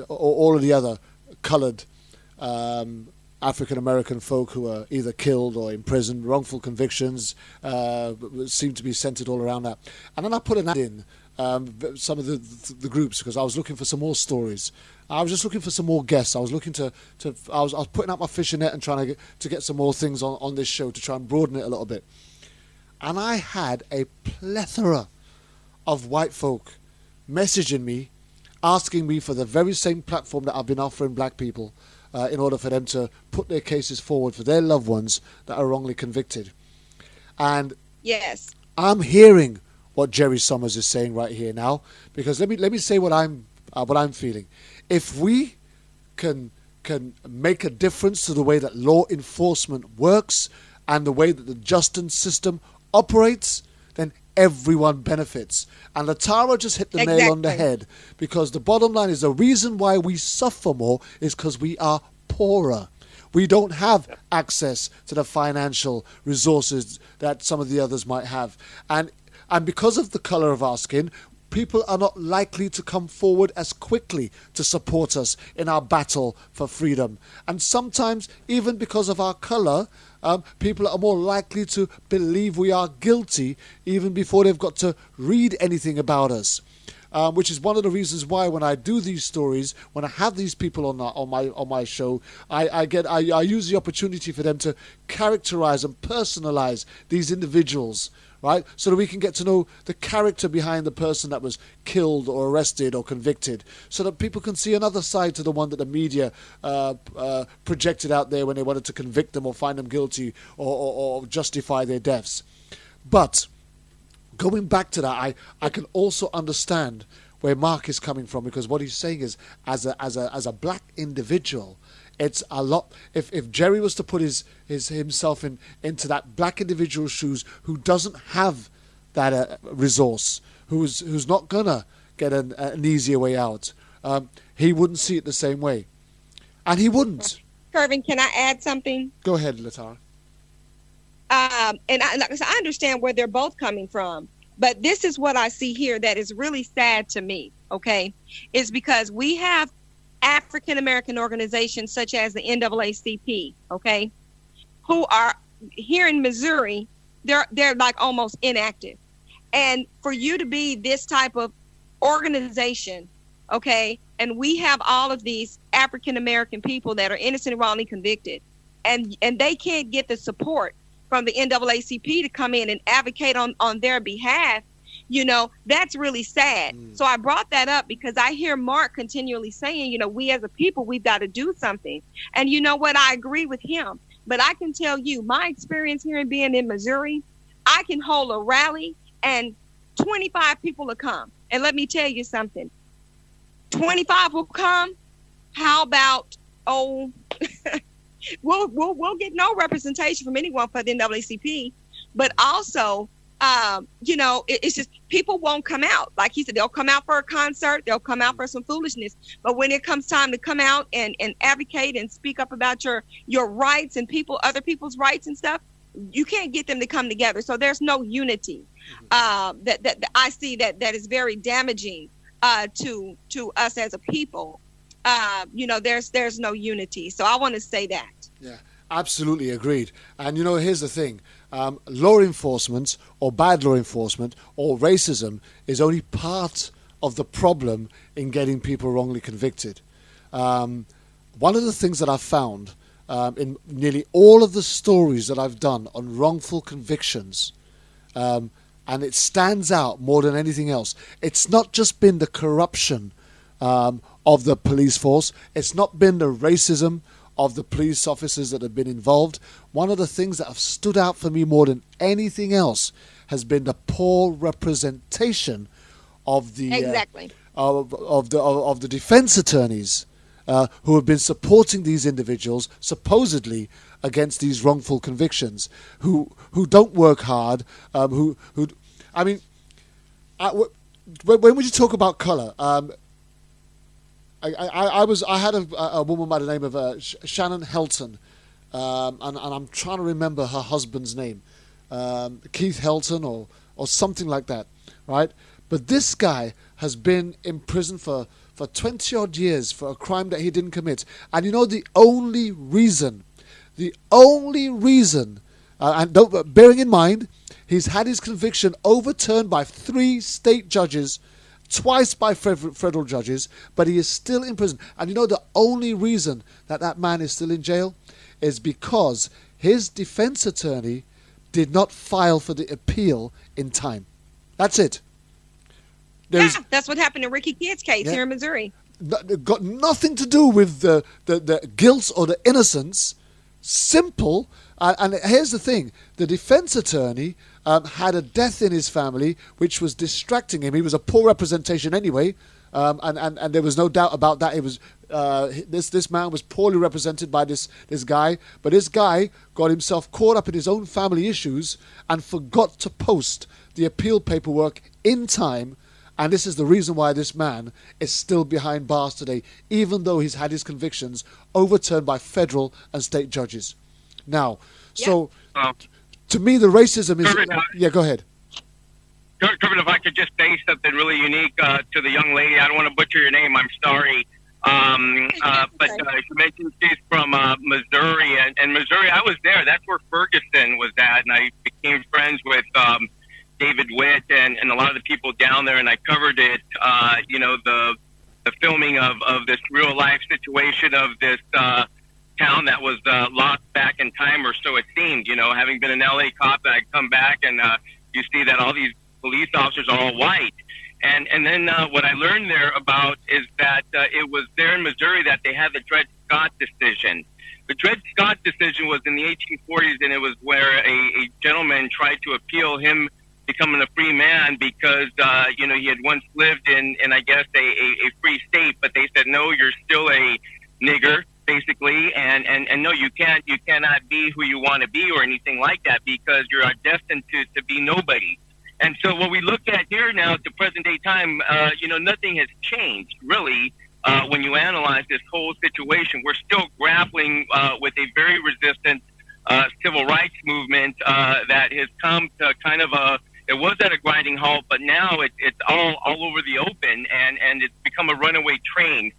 all of the other colored African American folk who are either killed or imprisoned, wrongful convictions seem to be centered all around that. And then I put an ad in some of the groups because I was looking for some more stories. I was just looking for some more guests. I was looking I was putting out my fishing net and trying to get some more things on this show to try and broaden it a little bit. And I had a plethora of white folk messaging me, asking me for the very same platform that I've been offering black people in order for them to put their cases forward for their loved ones that are wrongly convicted. And yes, I'm hearing what Jerry Summers is saying right here now, because let me say what I'm feeling. If we can make a difference to the way that law enforcement works and the way that the justice system operates, then everyone benefits. And Latara just hit the nail on the head, because the bottom line is the reason why we suffer more is because we are poorer. We don't have access to the financial resources that some of the others might have. And because of the color of our skin, people are not likely to come forward as quickly to support us in our battle for freedom. And sometimes, even because of our color, people are more likely to believe we are guilty even before they've got to read anything about us. which is one of the reasons why when I do these stories, when I have these people on my show, I use the opportunity for them to characterize and personalize these individuals, right? So that we can get to know the character behind the person that was killed or arrested or convicted, so that people can see another side to the one that the media projected out there when they wanted to convict them or find them guilty or justify their deaths. But going back to that, I can also understand where Mark is coming from, because what he's saying is, as a black individual, it's a lot. If Jerry was to put himself into that black individual's shoes, who doesn't have that resource, who's not gonna get an easier way out, he wouldn't see it the same way, and he wouldn't. Kervin, can I add something? Go ahead, Latara. And I understand where they're both coming from, but this is what I see here that is really sad to me. Okay, is because we have African American organizations such as the NAACP, okay, who are here in Missouri, they're like almost inactive. And for you to be this type of organization, okay, and we have all of these African American people that are innocent and wrongly convicted, and they can't get the support from the NAACP to come in and advocate on their behalf, that's really sad. So I brought that up because I hear Mark continually saying, we as a people, we've got to do something. And you know what? I agree with him. But I can tell you, my experience here in being in Missouri, I can hold a rally and 25 people will come. And let me tell you something. 25 will come. How about, we'll get no representation from anyone for the NAACP, but also, it's just people won't come out. Like he said, they'll come out for a concert, they'll come out for some foolishness, but when it comes time to come out and advocate and speak up about your rights and other people's rights and stuff, you can't get them to come together. So there's no unity. That I see that is very damaging to us as a people. There's no unity. So I want to say that. Yeah, absolutely agreed. And here's the thing. Law enforcement or bad law enforcement or racism is only part of the problem in getting people wrongly convicted. One of the things that I've found in nearly all of the stories that I've done on wrongful convictions, and it stands out more than anything else, it's not just been the corruption of the police force. It's not been the racism of the police officers that have been involved. One of the things that have stood out for me more than anything else has been the poor representation of the of the defense attorneys who have been supporting these individuals supposedly against these wrongful convictions, who don't work hard, when would you talk about color? I had a woman by the name of Shannon Helton, and I'm trying to remember her husband's name, Keith Helton or something like that, right? But this guy has been in prison for 20 odd years for a crime that he didn't commit. And the only reason, and bearing in mind, he's had his conviction overturned by 3 state judges, twice by federal judges, but he is still in prison. And the only reason that man is still in jail is because his defense attorney did not file for the appeal in time. That's it. That's what happened in Ricky Kidd's case here in Missouri. Got nothing to do with the guilt or the innocence. Simple. And here's the thing. The defense attorney had a death in his family, which was distracting him. He was a poor representation anyway, and there was no doubt about that. It was this man was poorly represented by this guy, but this guy got himself caught up in his own family issues and forgot to post the appeal paperwork in time. And this is the reason why this man is still behind bars today, even though he's had his convictions overturned by federal and state judges. Now, so to me, the racism is... Yeah, go ahead. Kervin, if I could just say something really unique to the young lady. I don't want to butcher your name. I'm sorry. But she mentioned she's from Missouri. And Missouri, I was there. That's where Ferguson was at. And I became friends with David Witt and a lot of the people down there, and I covered it. The filming of this real life situation of this town that was lost back in time, or so it seemed. Having been an LA cop, I come back and you see that all these police officers are all white. And then what I learned there about is that it was there in Missouri that they had the Dred Scott decision. The Dred Scott decision was in the 1840s, and it was where a gentleman tried to appeal him becoming a free man because, he had once lived in I guess, a free state, but they said, no, you're still a nigger, basically, and no, you cannot be who you want to be or anything like that because you're destined to be nobody. And so what we look at here now at the present day time, nothing has changed, really, when you analyze this whole situation. We're still grappling with a very resistant civil rights movement that has come to kind of it was at a grinding halt, but now it's all over the open, and it's become a runaway train.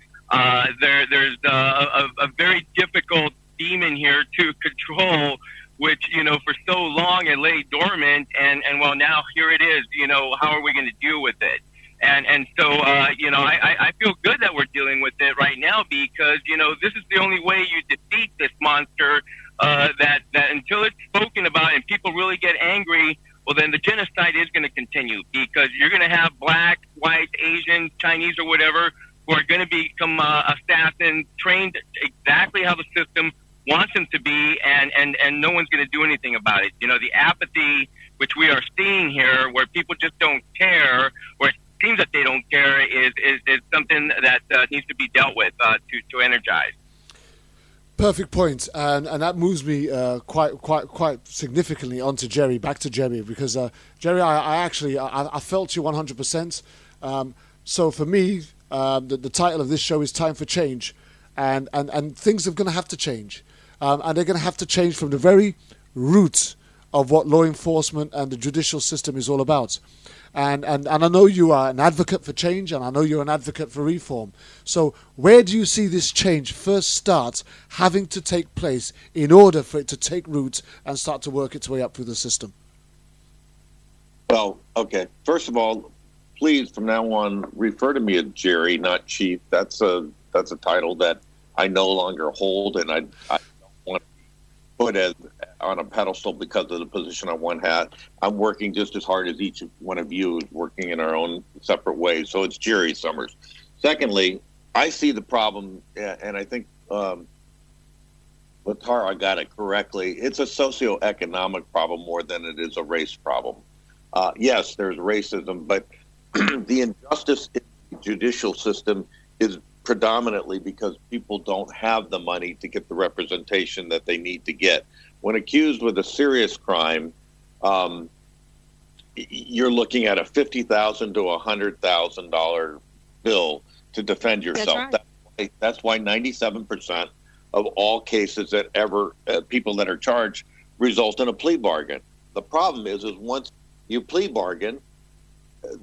There's a very difficult demon here to control, which, for so long it lay dormant, and well, now here it is, how are we going to deal with it? And so, I feel good that we're dealing with it right now because, this is the only way you defeat this monster, that until it's spoken about and people really get angry, well, then the genocide is going to continue because you're going to have blacks, whites, Asians, Chinese, or whatever, who are going to become assassins, trained exactly how the system wants them to be, and no one's going to do anything about it. The apathy which we are seeing here, where people just don't care, or it seems that they don't care, is something that needs to be dealt with to energize. Perfect point, and that moves me quite significantly onto Jerry, back to Jerry, because Jerry, I felt you 100%. So for me, the title of this show is Time for Change, and things are going to have to change, and they're going to have to change from the very root of what law enforcement and the judicial system is all about. And I know you are an advocate for change, and I know you're an advocate for reform. So where do you see this change first start having to take place in order for it to take root and start to work its way up through the system? Well, okay. First of all, please, from now on, refer to me as Jerry, not Chief. That's a title that I no longer hold, and I don't want to put as on a pedestal because of the position I once had. I'm working just as hard as each one of you is working in our own separate ways. So it's Jerry Summers. Secondly, I see the problem, and I think Latara got it correctly. It's a socioeconomic problem more than it is a race problem. Yes, there's racism, but the injustice in the judicial system is predominantly because people don't have the money to get the representation that they need to get. When accused with a serious crime, you're looking at a $50,000 to $100,000 bill to defend yourself. That's why 97% of all cases that ever people that are charged result in a plea bargain. The problem is once you plea bargain,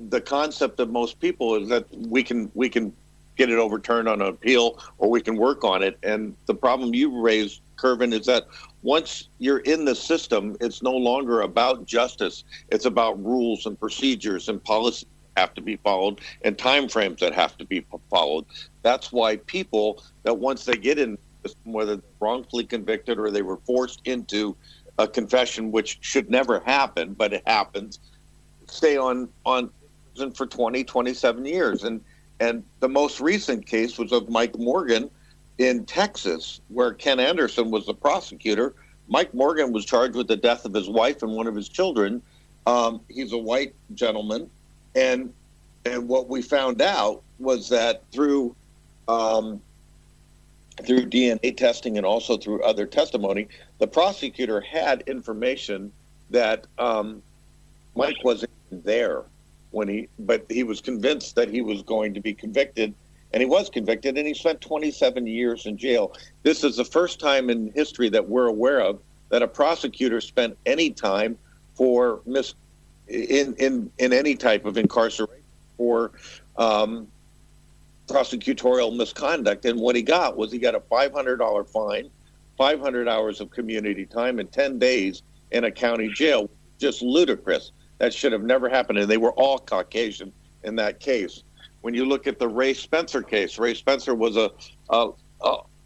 the concept of most people is that we can get it overturned on an appeal, or we can work on it. And the problem you raised, Kervin, is that once you're in the system, it's no longer about justice. It's about rules and procedures and policies that have to be followed and timeframes that have to be followed. That's why people that once they get in, whether they're wrongfully convicted or they were forced into a confession, which should never happen, but it happens, stay on prison for 20, 27 years. And the most recent case was of Mike Morgan in Texas, where Ken Anderson was the prosecutor. Mike Morgan was charged with the death of his wife and one of his children. He's a white gentleman. And what we found out was that through DNA testing and also through other testimony, the prosecutor had information that Mike wasn't there but he was convinced that he was going to be convicted, and he was convicted, and he spent 27 years in jail. This is the first time in history that we're aware of that a prosecutor spent any time for in any type of incarceration for prosecutorial misconduct. And what he got was a $500 fine, 500 hours of community time, and 10 days in a county jail. Just ludicrous. That should have never happened, and they were all Caucasian in that case. When you look at the Ray Spencer case, Ray Spencer was a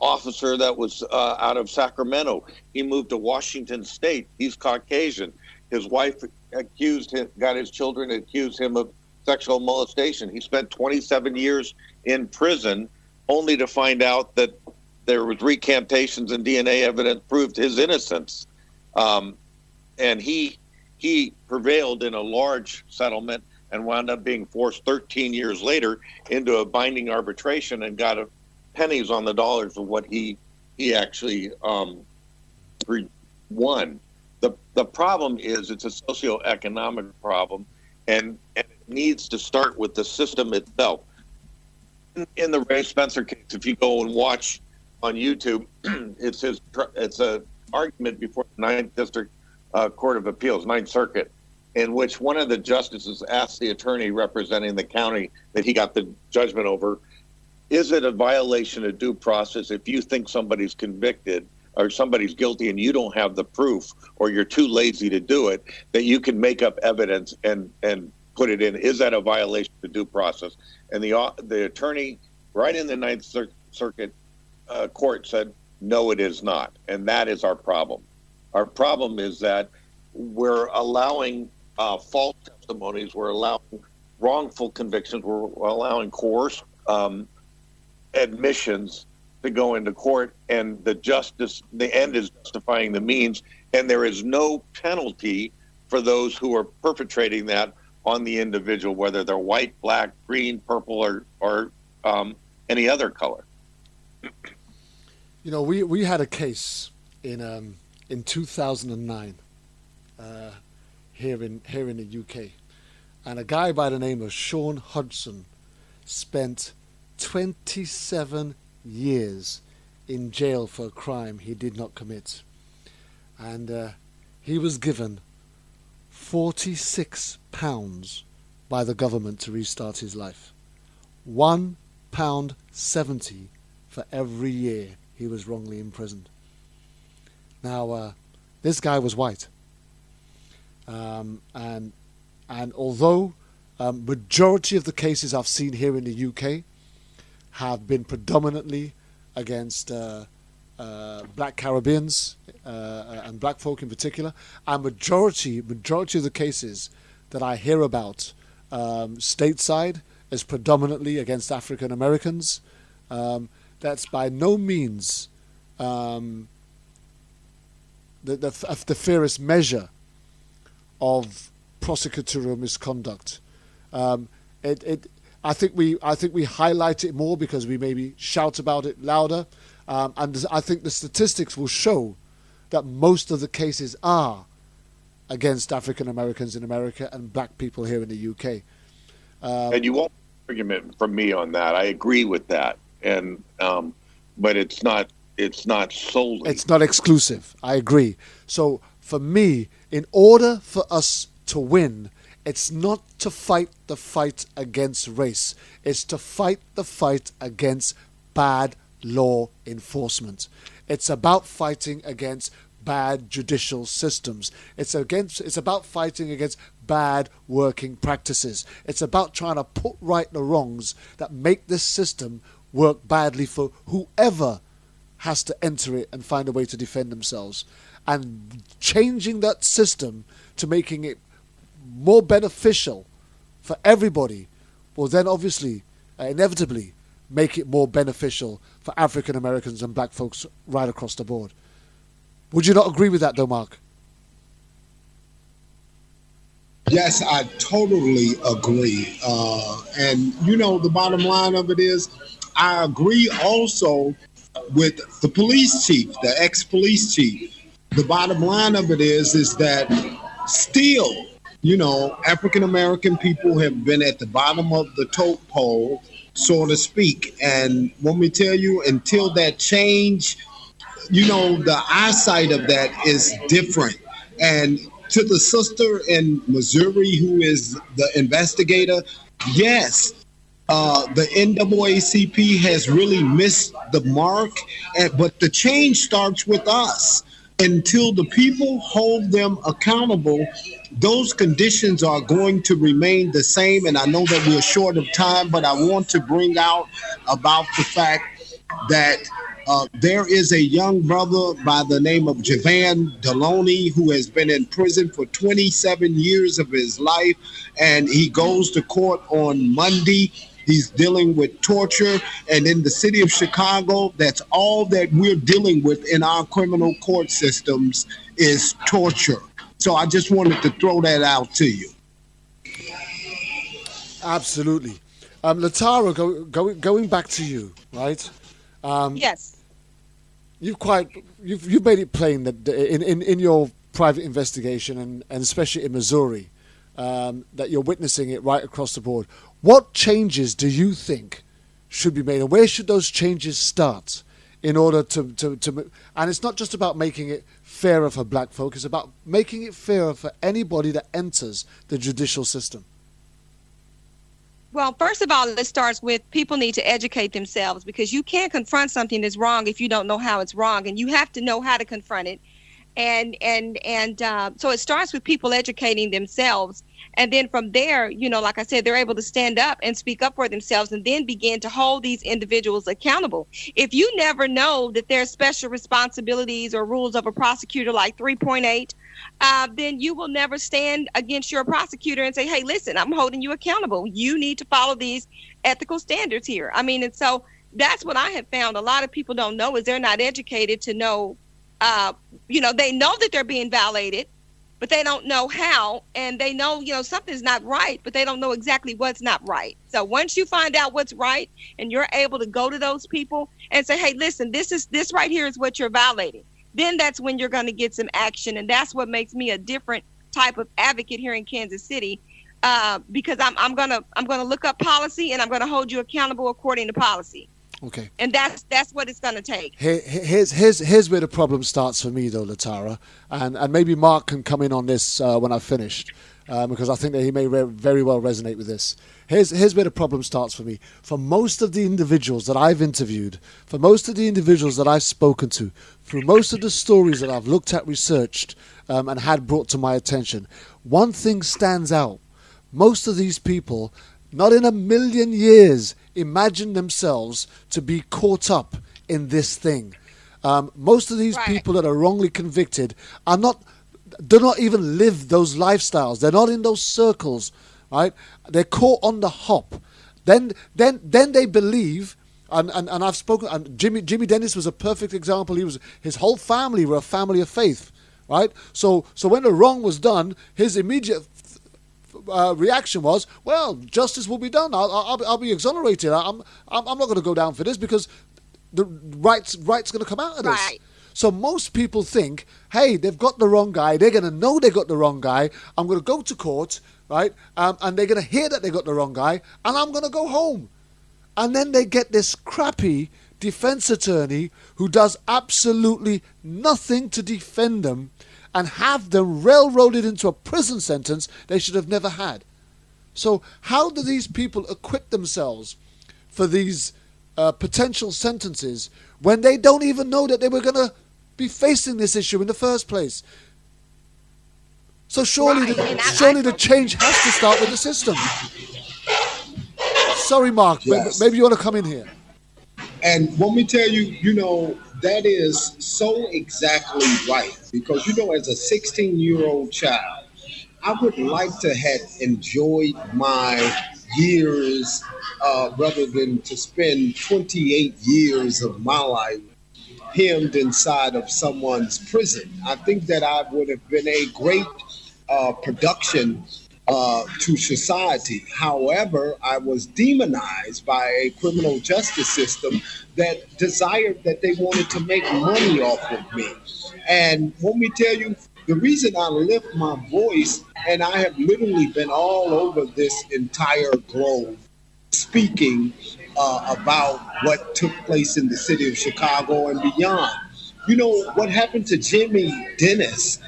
officer that was out of Sacramento. He moved to Washington State. He's Caucasian. His wife accused him, got his children, accused him of sexual molestation. He spent 27 years in prison, only to find out that there was recantations and DNA evidence proved his innocence. And he prevailed in a large settlement and wound up being forced 13 years later into a binding arbitration and got pennies on the dollars of what he actually won. The problem is it's a socioeconomic problem, and it needs to start with the system itself. In the Ray Spencer case, if you go and watch on YouTube, it's a argument before the Ninth District Court of Appeals, Ninth Circuit, in which one of the justices asked the attorney representing the county that he got the judgment over, is it a violation of due process if you think somebody's convicted or somebody's guilty and you don't have the proof, or you're too lazy to do it, that you can make up evidence and put it in? Is that a violation of due process? And the attorney right in the Ninth Circuit court said, no, it is not. And that is our problem. Our problem is that we're allowing false testimonies, we're allowing wrongful convictions, we're allowing coerced admissions to go into court, and the end is justifying the means, and there is no penalty for those who are perpetrating that on the individual, whether they're white, black, green, purple, or any other color. You know, we had a case in 2009 here in the UK, and a guy by the name of Sean Hudson spent 27 years in jail for a crime he did not commit, and he was given £46 by the government to restart his life. £1.70 for every year he was wrongly imprisoned. Now, this guy was white, and although majority of the cases I've seen here in the UK have been predominantly against black Caribbeans and black folk in particular, and majority of the cases that I hear about stateside is predominantly against African Americans. That's by no means the fairest measure of prosecutorial misconduct. I think we highlight it more because we maybe shout about it louder, and I think the statistics will show that most of the cases are against African Americans in America and black people here in the UK. And you won't argument from me on that. I agree with that, and but it's not solely. It's not exclusive. I agree. So for me, in order for us to win, it's not to fight the fight against race. It's to fight the fight against bad law enforcement. It's about fighting against bad judicial systems. It's about fighting against bad working practices. It's about trying to put right the wrongs that make this system work badly for whoever has to enter it and find a way to defend themselves. And changing that system to making it more beneficial for everybody will then obviously, inevitably, make it more beneficial for African Americans and black folks right across the board. Would you not agree with that, though, Mark? Yes, I totally agree. And, you know, the bottom line of it is, I agree also with the police chief, the ex-police chief. The bottom line of it is that still, you know, African-American people have been at the bottom of the totem pole, so to speak. And let me tell you, until that change, you know, the eyesight of that is different. And to the sister in Missouri who is the investigator, yes, the NAACP has really missed the mark, but the change starts with us. until the people hold them accountable, those conditions are going to remain the same. And I know that we're short of time, but I want to bring out about the fact that there is a young brother by the name of Javan Deloney who has been in prison for 27 years of his life, and he goes to court on Monday. He's dealing with torture, and in the city of Chicago, that's all that we're dealing with in our criminal court systems is torture. So I just wanted to throw that out to you. Absolutely. Latara, going back to you, right? Yes. You've made it plain that in your private investigation and especially in Missouri, that you're witnessing it right across the board. What changes do you think should be made, and where should those changes start in order to and it's not just about making it fairer for black folk, it's about making it fairer for anybody that enters the judicial system? Well, first of all, it starts with people need to educate themselves, because you can't confront something that's wrong if you don't know how it's wrong, and you have to know how to confront it. And so it starts with people educating themselves. And then from there, like I said, they're able to stand up and speak up for themselves and then begin to hold these individuals accountable. If you never know that there's special responsibilities or rules of a prosecutor like 3.8, then you will never stand against your prosecutor and say, hey, listen, I'm holding you accountable. You need to follow these ethical standards here. I mean, and so that's what I have found. A lot of people don't know is they're not educated to know, they know that they're being violated, but they don't know how, and they know, something's not right, but they don't know exactly what's not right. So once you find out what's right and you're able to go to those people and say, hey, listen, this right here is what you're violating, then that's when you're going to get some action. And that's what makes me a different type of advocate here in Kansas City, because I'm going to look up policy and I'm going to hold you accountable according to policy. Okay. And that's what it's going to take. Here's where the problem starts for me, though, Latara, and maybe Mark can come in on this when I've finished, because I think that he may very well resonate with this. Here's where the problem starts for me. For most of the individuals that I've interviewed, for most of the individuals that I've spoken to, through most of the stories that I've looked at, researched, and had brought to my attention, one thing stands out. Most of these people, not in a million years, imagine themselves to be caught up in this thing. Most of these people that are wrongly convicted do not even live those lifestyles. They're not in those circles, right? They're caught on the hop. Then they believe, and I've spoken. And Jimmy Dennis was a perfect example. His whole family were a family of faith, right? So when the wrong was done, his immediate reaction was, well, justice will be done. I'll be exonerated. I'm not going to go down for this because the right's going to come out of this. Right. So most people think, hey, they've got the wrong guy. They're going to know they got the wrong guy. I'm going to go to court, right? And they're going to hear that they got the wrong guy, and I'm going to go home. And then they get this crappy defense attorney who does absolutely nothing to defend them, and have them railroaded into a prison sentence they should have never had. So how do these people acquit themselves for these potential sentences when they don't even know that they were going to be facing this issue in the first place? So surely the change has to start with the system. Sorry, Mark, yes. Maybe you want to come in here. And let me tell you, that is so exactly right. Because, as a 16-year-old child, I would like to have enjoyed my years rather than to spend 28 years of my life hemmed inside of someone's prison. I think that I would have been a great production to society. However, I was demonized by a criminal justice system that desired that they wanted to make money off of me. And let me tell you, the reason I lift my voice, and I have literally been all over this entire globe speaking about what took place in the city of Chicago and beyond. What happened to Jimmy Dennis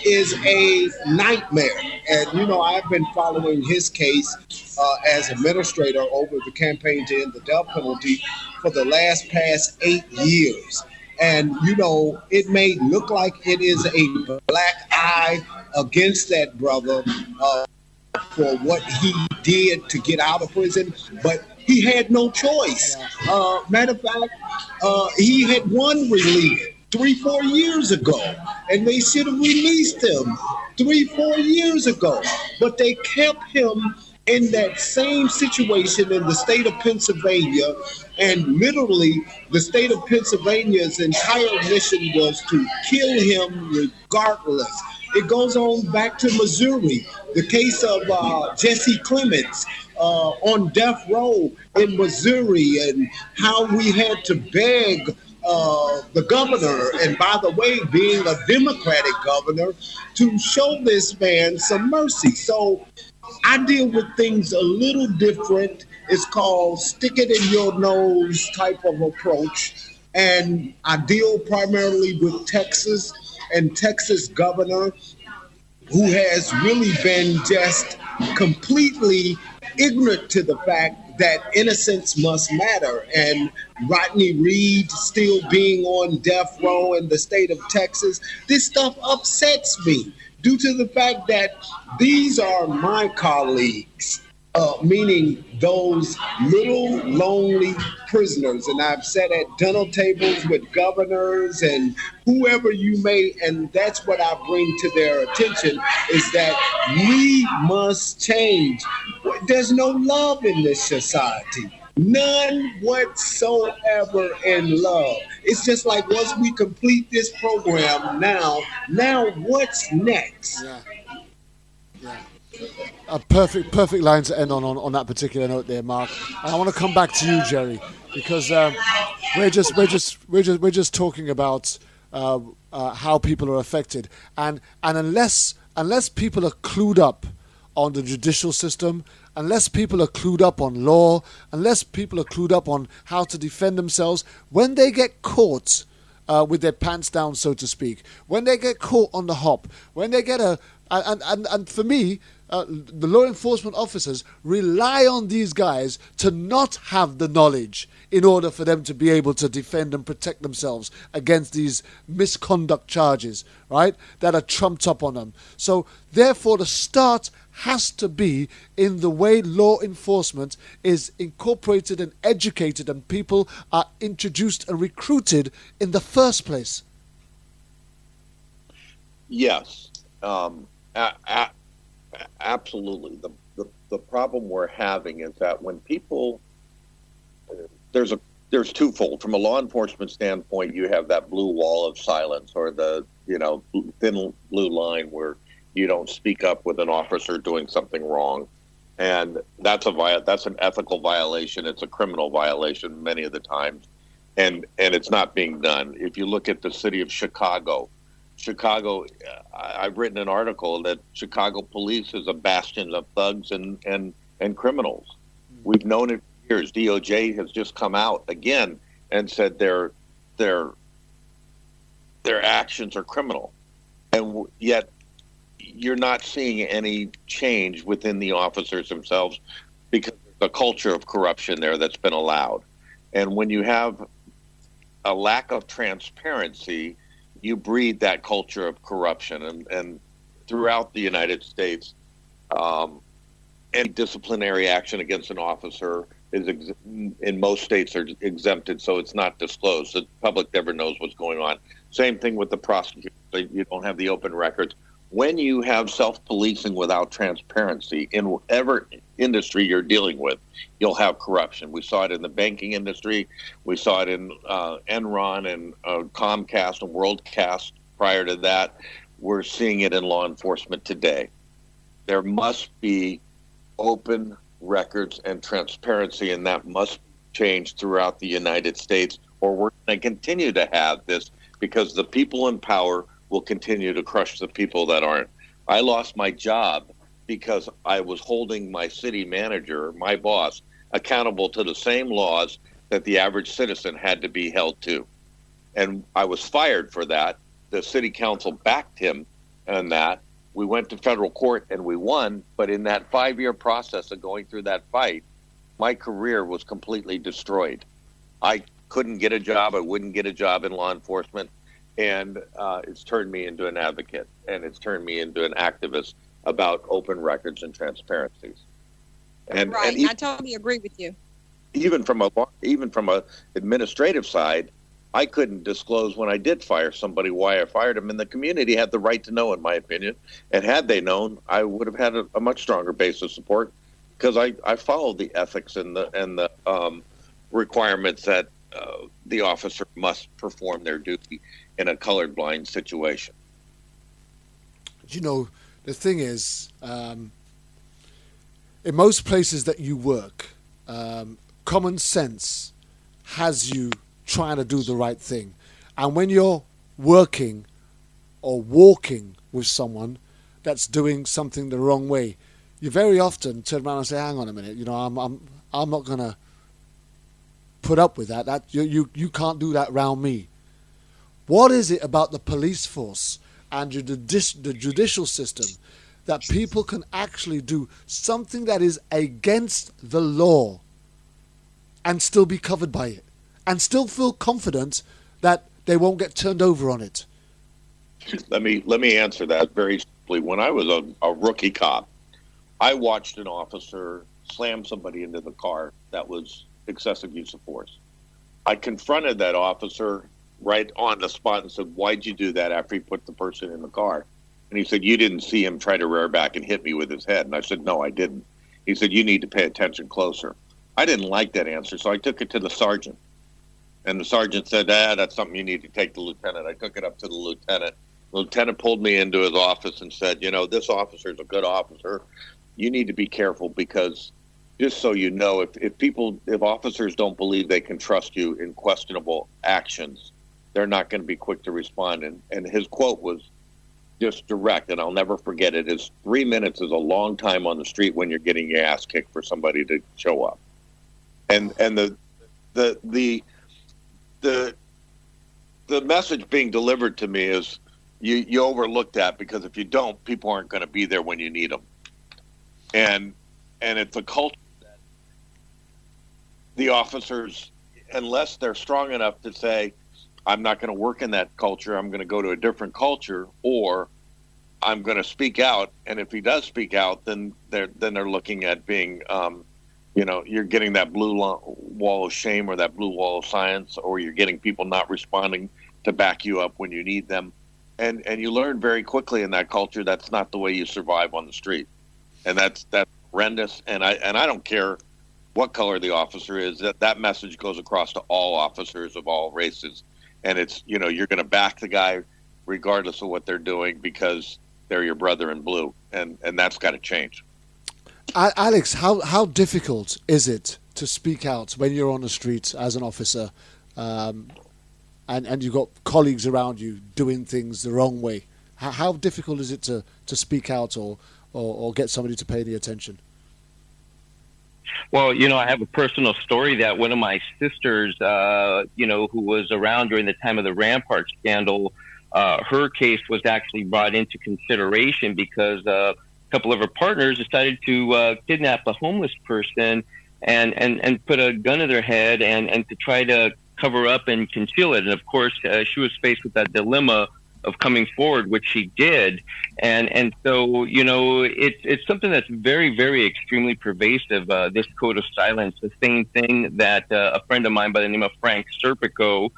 is a nightmare. And, I've been following his case as administrator over the campaign to end the death penalty for the past 8 years. And, you know, it may look like it is a black eye against that brother for what he did to get out of prison, but he had no choice. Matter of fact, he had won relief 3-4 years ago, and they should have released him 3-4 years ago, but they kept him in that same situation in the state of Pennsylvania, and literally the state of Pennsylvania's entire mission was to kill him regardless. It goes on back to Missouri, the case of Jesse Clements on death row in Missouri, and how we had to beg the governor, and by the way, being a Democratic governor, to show this man some mercy. So I deal with things a little different. It's called stick it in your nose type of approach. And I deal primarily with Texas and Texas governor, who has really been just completely ignorant to the fact that innocence must matter. And Rodney Reed still being on death row in the state of Texas, this stuff upsets me due to the fact that these are my colleagues, meaning those little lonely prisoners. And I've sat at dinner tables with governors and whoever you may, and that's what I bring to their attention, is that we must change. There's no love in this society. None whatsoever in love. It's just like once we complete this program now what's next? A perfect line to end on that particular note there, Mark. And I want to come back to you, Jerry, because we're just talking about how people are affected, and unless people are clued up on the judicial system, unless people are clued up on law, unless people are clued up on how to defend themselves, when they get caught with their pants down, so to speak, when they get caught on the hop, when they get and for me, the law enforcement officers rely on these guys to not have the knowledge in order for them to be able to defend and protect themselves against these misconduct charges, right, that are trumped up on them. So therefore the start has to be in the way law enforcement is incorporated and educated and people are introduced and recruited in the first place. Yes. Absolutely. The problem we're having is that when people, there's twofold. From a law enforcement standpoint, you have that blue wall of silence, or the thin blue line where you don't speak up with an officer doing something wrong, and that's an ethical violation. It's a criminal violation many of the times, and it's not being done. If you look at the city of Chicago, I've written an article that Chicago police is a bastion of thugs and criminals. We've known it for years. DOJ has just come out again and said their actions are criminal, and yet you're not seeing any change within the officers themselves because there's a culture of corruption there that's been allowed. And when you have a lack of transparency, you breed that culture of corruption. And throughout the United States, any disciplinary action against an officer is in most states are exempted, so it's not disclosed. The public never knows what's going on. Same thing with the prosecutor. You don't have the open records. When you have self-policing without transparency in whatever industry you're dealing with, you'll have corruption. We saw it in the banking industry. We saw it in Enron and Comcast and WorldCast prior to that. We're seeing it in law enforcement today. There must be open records and transparency, and that must change throughout the United States, or we're going to continue to have this because the people in power will continue to crush the people that aren't. I lost my job because I was holding my city manager, my boss, accountable to the same laws that the average citizen had to be held to. And I was fired for that. The city council backed him on that. We went to federal court and we won. But in that 5-year process of going through that fight, my career was completely destroyed. I couldn't get a job. I wouldn't get a job in law enforcement. And it's turned me into an advocate, and it's turned me into an activist about open records and transparencies. And I totally agree with you. Even from a administrative side, I couldn't disclose when I did fire somebody why I fired them, and the community had the right to know, in my opinion. And had they known, I would have had a much stronger base of support, because I followed the ethics and the requirements that the officer must perform their duty in a colorblind situation. You know, the thing is, in most places that you work, common sense has you trying to do the right thing. And when you're working or walking with someone that's doing something the wrong way, you very often turn around and say, hang on a minute, you know, I'm not going to put up with that. That you can't do that around me. What is it about the police force and the judicial system that people can actually do something that is against the law and still be covered by it and still feel confident that they won't get turned over on it? Let me answer that very simply. When I was a rookie cop, I watched an officer slam somebody into the car that was excessive use of force. I confronted that officer right on the spot and said, why'd you do that after he put the person in the car? And he said, you didn't see him try to rear back and hit me with his head. And I said, no, I didn't. He said, you need to pay attention closer. I didn't like that answer, so I took it to the sergeant. And the sergeant said, that's something you need to take to the lieutenant. I took it up to the lieutenant. The lieutenant pulled me into his office and said, you know, this officer is a good officer. You need to be careful, because just so you know, if officers don't believe they can trust you in questionable actions, they're not going to be quick to respond. And his quote was just direct, and I'll never forget it, is 3 minutes is a long time on the street when you're getting your ass kicked for somebody to show up. And the message being delivered to me is you overlook that, because if you don't, people aren't going to be there when you need them. And it's a culture that the officers, unless they're strong enough to say, I'm not going to work in that culture, I'm going to go to a different culture, or I'm going to speak out. And if he does speak out, then they're looking at being, you're getting that blue wall of shame or that blue wall of silence, or you're getting people not responding to back you up when you need them. And you learn very quickly in that culture that's not the way you survive on the street. And that's horrendous. And I don't care what color the officer is, that message goes across to all officers of all races. And it's, you're going to back the guy regardless of what they're doing, because they're your brother in blue. And that's got to change. Alex, how difficult is it to speak out when you're on the street as an officer, and you've got colleagues around you doing things the wrong way? How difficult is it to speak out or get somebody to pay any attention? Well, I have a personal story that one of my sisters, who was around during the time of the Rampart scandal, her case was actually brought into consideration because a couple of her partners decided to kidnap a homeless person and put a gun to their head and to try to cover up and conceal it. And of course, she was faced with that dilemma of coming forward, which she did. And so, it's something that's very, very extremely pervasive, this code of silence, the same thing that a friend of mine by the name of Frank Serpico,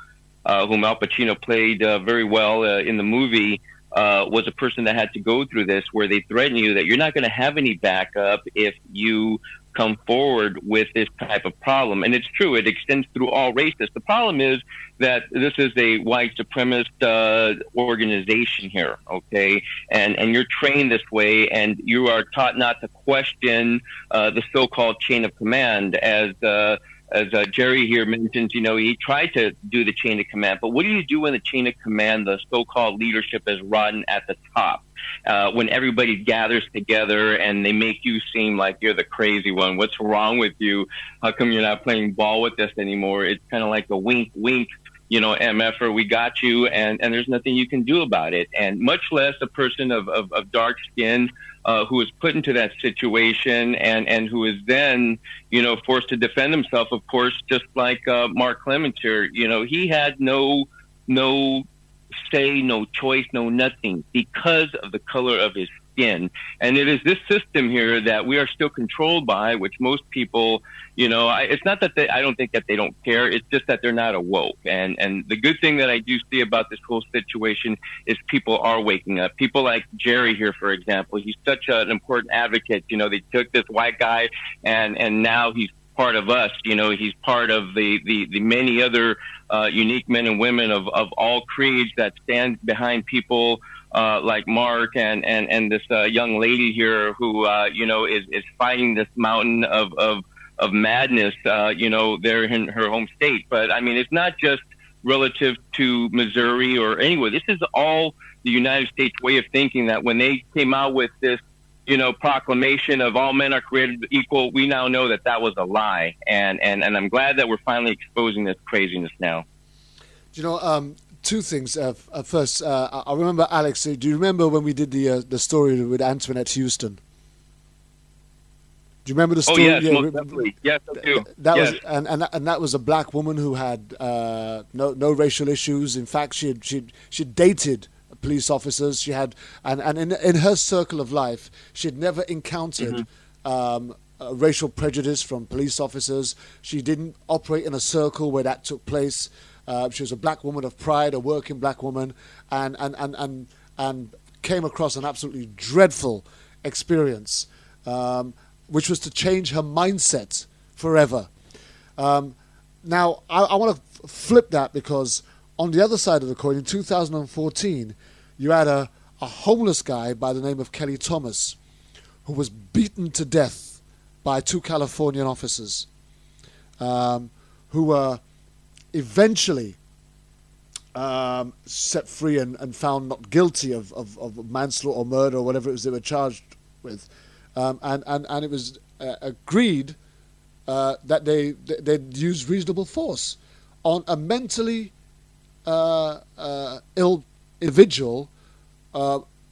whom Al Pacino played very well in the movie, was a person that had to go through this, where they threaten you that you're not going to have any backup if you come forward with this type of problem. And it's true, it extends through all races. The problem is that this is a white supremacist organization here, okay? And you're trained this way, and you are taught not to question the so-called chain of command. As Jerry here mentions, he tried to do the chain of command. But what do you do when the chain of command, the so-called leadership, is rotten at the top? When everybody gathers together and they make you seem like you're the crazy one. What's wrong with you? How come you're not playing ball with us anymore? It's kind of like a wink, wink, MFer, we got you, and there's nothing you can do about it. And much less a person of dark skin, who was put into that situation and who is then, forced to defend himself, of course, just like Mark Clemens here. He had no say, no choice, no nothing because of the color of his skin. And it is this system here that we are still controlled by, which most people, it's not that I don't think that they don't care. It's just that they're not awoke. And the good thing that I do see about this whole situation is people are waking up. People like Jerry here, for example, he's such an important advocate. They took this white guy and now he's part of us. He's part of the many other unique men and women of all creeds that stand behind people like Mark and this young lady here who is fighting this mountain of madness there in her home state. But I mean, it's not just relative to Missouri or anywhere. This is all the United States way of thinking, that when they came out with this proclamation of all men are created equal, we now know that was a lie. And I'm glad that we're finally exposing this craziness now. Two things. First, I remember, Alex, do you remember when we did the story with Antoinette Houston? Do you remember the story? Oh, yes, most definitely. Yes, I do. Was, and that was a black woman who had no racial issues. In fact, she dated police officers. She had, and in her circle of life, she had never encountered racial prejudice from police officers. She didn't operate in a circle where that took place. She was a black woman of pride, a working black woman, and came across an absolutely dreadful experience, which was to change her mindset forever. Now, I want to flip that, because on the other side of the coin, in 2014, you had a homeless guy by the name of Kelly Thomas, who was beaten to death by 2 Californian officers, who were eventually set free and found not guilty of manslaughter or murder or whatever it was they were charged with. And it was agreed that they'd use reasonable force on a mentally ill individual,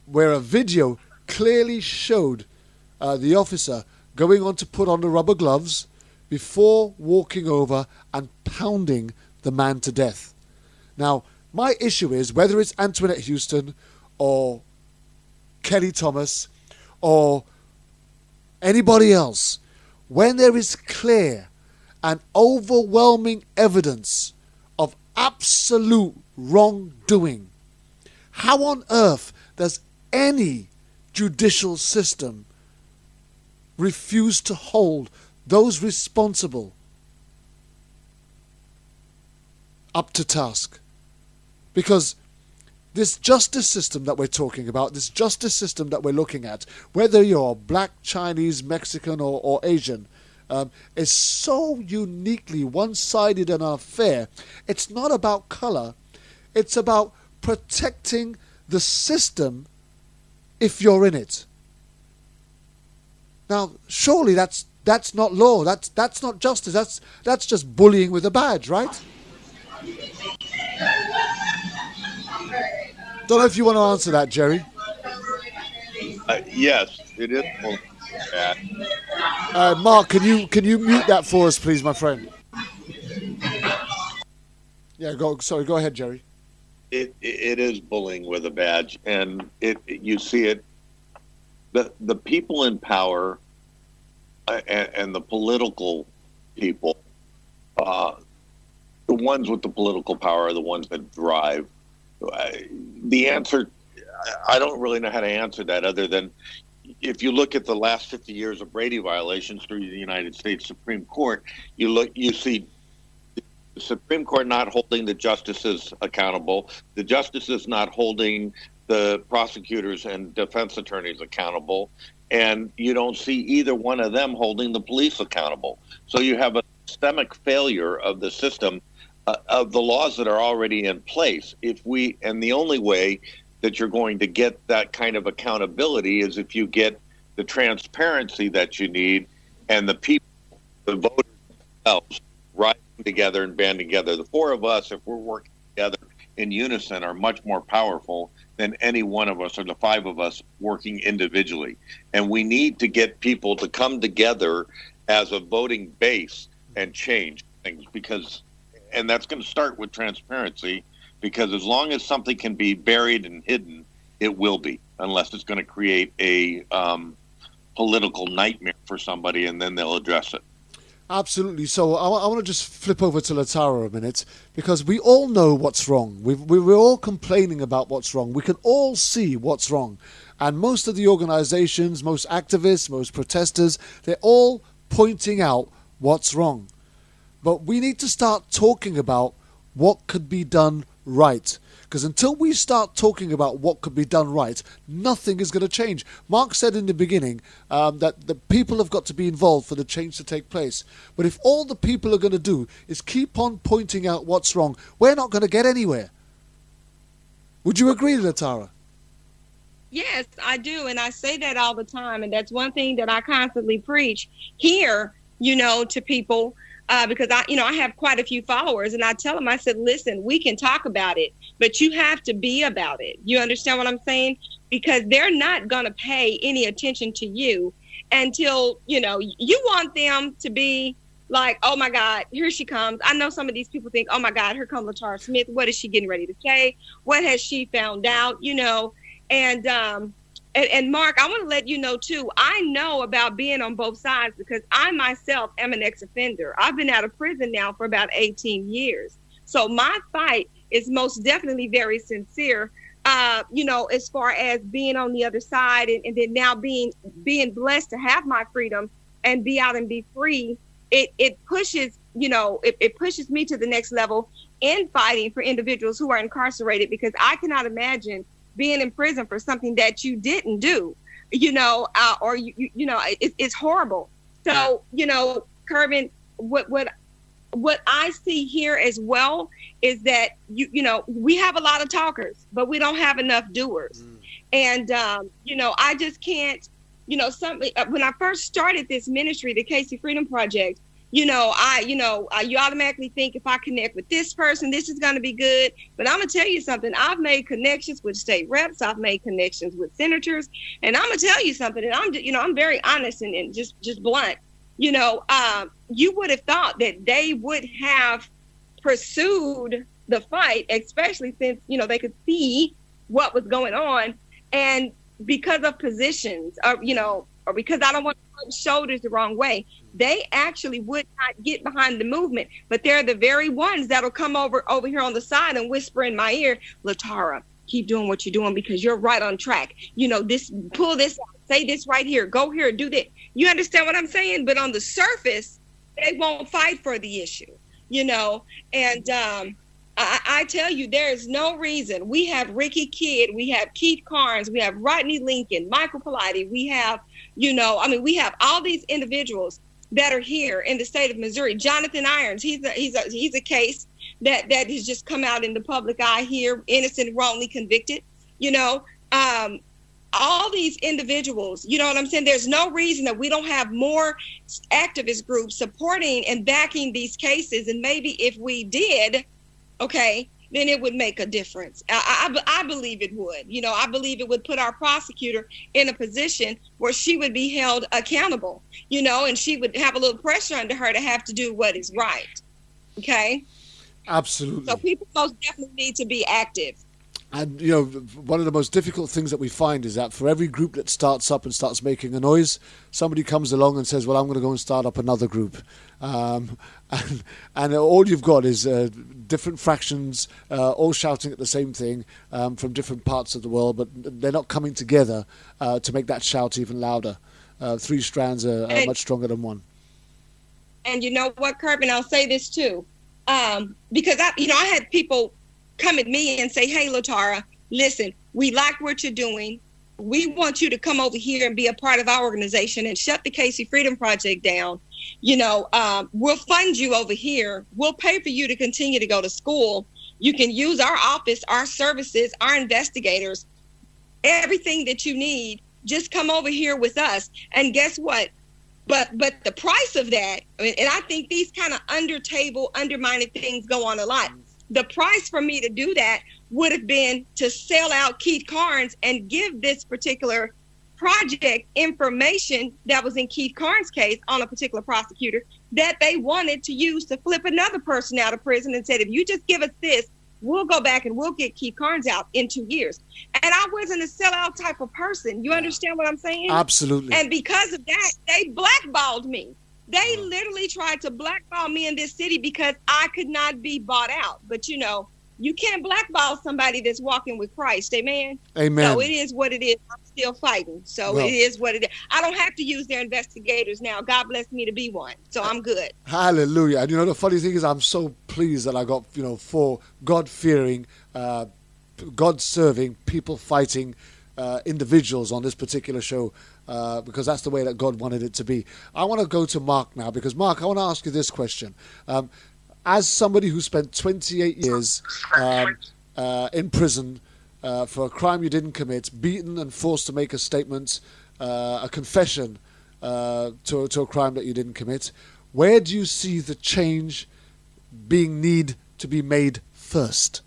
where a video clearly showed the officer going on to put on the rubber gloves before walking over and pounding the man to death. Now, my issue is, whether it's Antoinette Houston or Kelly Thomas or anybody else, when there is clear and overwhelming evidence of absolute wrongdoing, how on earth does any judicial system refuse to hold those responsible up to task? Because this justice system that we're talking about, this justice system that we're looking at, whether you're black, Chinese, Mexican, or Asian, is so uniquely one-sided and unfair. It's not about color. It's about protecting the system if you're in it. Now, surely that's not law. That's not justice. That's just bullying with a badge, right? Don't know if you want to answer that, Jerry. Yes, it is. Mark, can you mute that for us, please, my friend? Yeah, go ahead, Jerry. It is bullying with a badge, and you see it. The people in power and the political people, the ones with the political power are the ones that drive. The answer, I don't really know how to answer that, other than if you look at the last 50 years of Brady violations through the United States Supreme Court, you see the Supreme Court not holding the justices accountable, the justices not holding the prosecutors and defense attorneys accountable, and you don't see either one of them holding the police accountable. So you have a systemic failure of the system, of the laws that are already in place. And the only way that you're going to get that kind of accountability is if you get the transparency that you need, and the people, the voters themselves, rising together and banding together. The four of us, if we're working together in unison are much more powerful than any one of us or the five of us working individually. And we need to get people to come together as a voting base and change things, and that's going to start with transparency, because as long as something can be buried and hidden, it will be, unless it's going to create a political nightmare for somebody, and then they'll address it. Absolutely. So I want to just flip over to Latara a minute, because we all know what's wrong. We're all complaining about what's wrong. We can all see what's wrong. And most of the organizations, most activists, most protesters, they're all pointing out what's wrong. But we need to start talking about what could be done right. Because until we start talking about what could be done right, nothing is going to change. Mark said in the beginning that the people have got to be involved for the change to take place. But if all the people are going to do is keep on pointing out what's wrong, we're not going to get anywhere. Would you agree, Latara? Yes, I do. And I say that all the time. And that's one thing that I constantly preach here, to people. Because I have quite a few followers, and I tell them, I said, listen, we can talk about it, but you have to be about it. You understand what I'm saying? Because they're not going to pay any attention to you until, you want them to be like, oh my God, here she comes. I know some of these people think, oh my God, here comes Latara Smith. What is she getting ready to say? What has she found out? And Mark, I want to let you know, too, I know about being on both sides because I myself am an ex-offender. I've been out of prison now for about 18 years. So my fight is most definitely very sincere, as far as being on the other side and then now being blessed to have my freedom and be out and be free. It pushes, it pushes me to the next level in fighting for individuals who are incarcerated, because I cannot imagine being in prison for something that you didn't do, or it's horrible. So, Kervin, what I see here as well is that, we have a lot of talkers, but we don't have enough doers. And, I just can't, when I first started this ministry, the Casey Freedom Project, you automatically think if I connect with this person, this is going to be good. But I'm going to tell you something. I've made connections with state reps. I've made connections with senators. And I'm going to tell you something. And I'm very honest and just blunt. You would have thought that they would have pursued the fight, especially since, they could see what was going on. And because of positions, or because I don't want to put shoulders the wrong way, they actually would not get behind the movement. But they're the very ones that'll come over here on the side and whisper in my ear, Latara, keep doing what you're doing because you're right on track. Pull this out, say this right here, go here, do that. You understand what I'm saying? But on the surface, they won't fight for the issue, and I tell you, there is no reason. We have Ricky Kidd, we have Keith Carnes, we have Rodney Lincoln, Michael Politi, we have, we have all these individuals that are here in the state of Missouri. Jonathan Irons, he's a case that has just come out in the public eye here, innocent, wrongly convicted. All these individuals, you know what I'm saying? There's no reason that we don't have more activist groups supporting and backing these cases. And maybe if we did, okay, then it would make a difference. I believe it would. I believe it would put our prosecutor in a position where she would be held accountable, and she would have a little pressure under her to have to do what is right. Okay? Absolutely. So people most definitely need to be active. And, one of the most difficult things that we find is that for every group that starts up and starts making a noise, somebody comes along and says, well, I'm going to go and start up another group. And all you've got is different fractions all shouting at the same thing from different parts of the world, but they're not coming together to make that shout even louder. Three strands are much stronger than one. And you know what, Kervin, I'll say this too, because I had people come at me and say, hey, Latara, listen, we like what you're doing. We want you to come over here and be a part of our organization and shut the Casey Freedom Project down. We'll fund you over here. We'll pay for you to continue to go to school. You can use our office, our services, our investigators, everything that you need. Just come over here with us. And guess what? But the price of that, and I think these kind of under-table, undermining things go on a lot. the price for me to do that would have been to sell out Keith Carnes and give this particular project information that was in Keith Carnes' case on a particular prosecutor that they wanted to use to flip another person out of prison, and said, if you just give us this, we'll go back and we'll get Keith Carnes out in 2 years. And I wasn't a sellout type of person. You understand what I'm saying? Absolutely. And because of that, they blackballed me. They literally tried to blackball me in this city because I could not be bought out. But, you know, you can't blackball somebody that's walking with Christ. Amen? Amen. So it is what it is. I'm still fighting. So Well, it is what it is. I don't have to use their investigators now. God bless me to be one. So I'm good. Hallelujah. And you know, the funny thing is, I'm so pleased that I got, you know, 4 God-fearing, God-serving, people-fighting individuals on this particular show, because that's the way that God wanted it to be. I want to go to Mark now, because Mark, I want to ask you this question. As somebody who spent 28 years in prison for a crime you didn't commit, beaten and forced to make a statement, a confession to a crime that you didn't commit, where do you see the change need to be made first?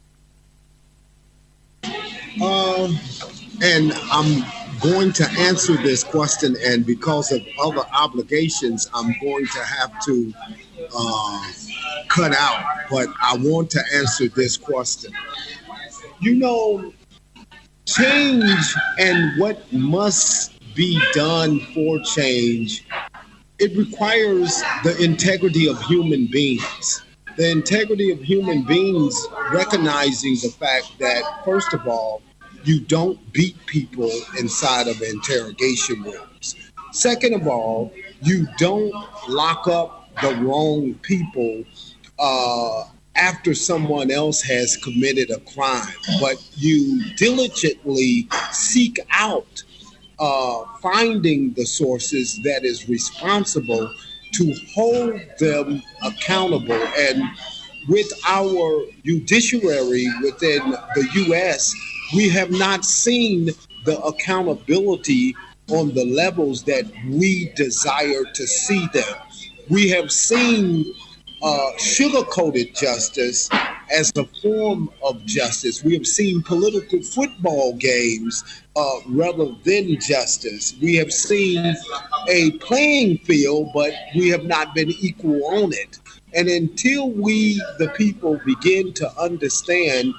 And I'm going to answer this question, and because of other obligations, I'm going to have to cut out, but I want to answer this question. You know, change and what must be done for change, it requires the integrity of human beings. The integrity of human beings recognizing the fact that, first of all, you don't beat people inside of interrogation rooms. Second of all, you don't lock up the wrong people after someone else has committed a crime, but you diligently seek out finding the sources that is responsible to hold them accountable. And with our judiciary within the U.S., we have not seen the accountability on the levels that we desire to see them. We have seen sugar-coated justice as a form of justice. We have seen political football games rather than justice. We have seen a playing field, but we have not been equal on it. And until we, the people, begin to understand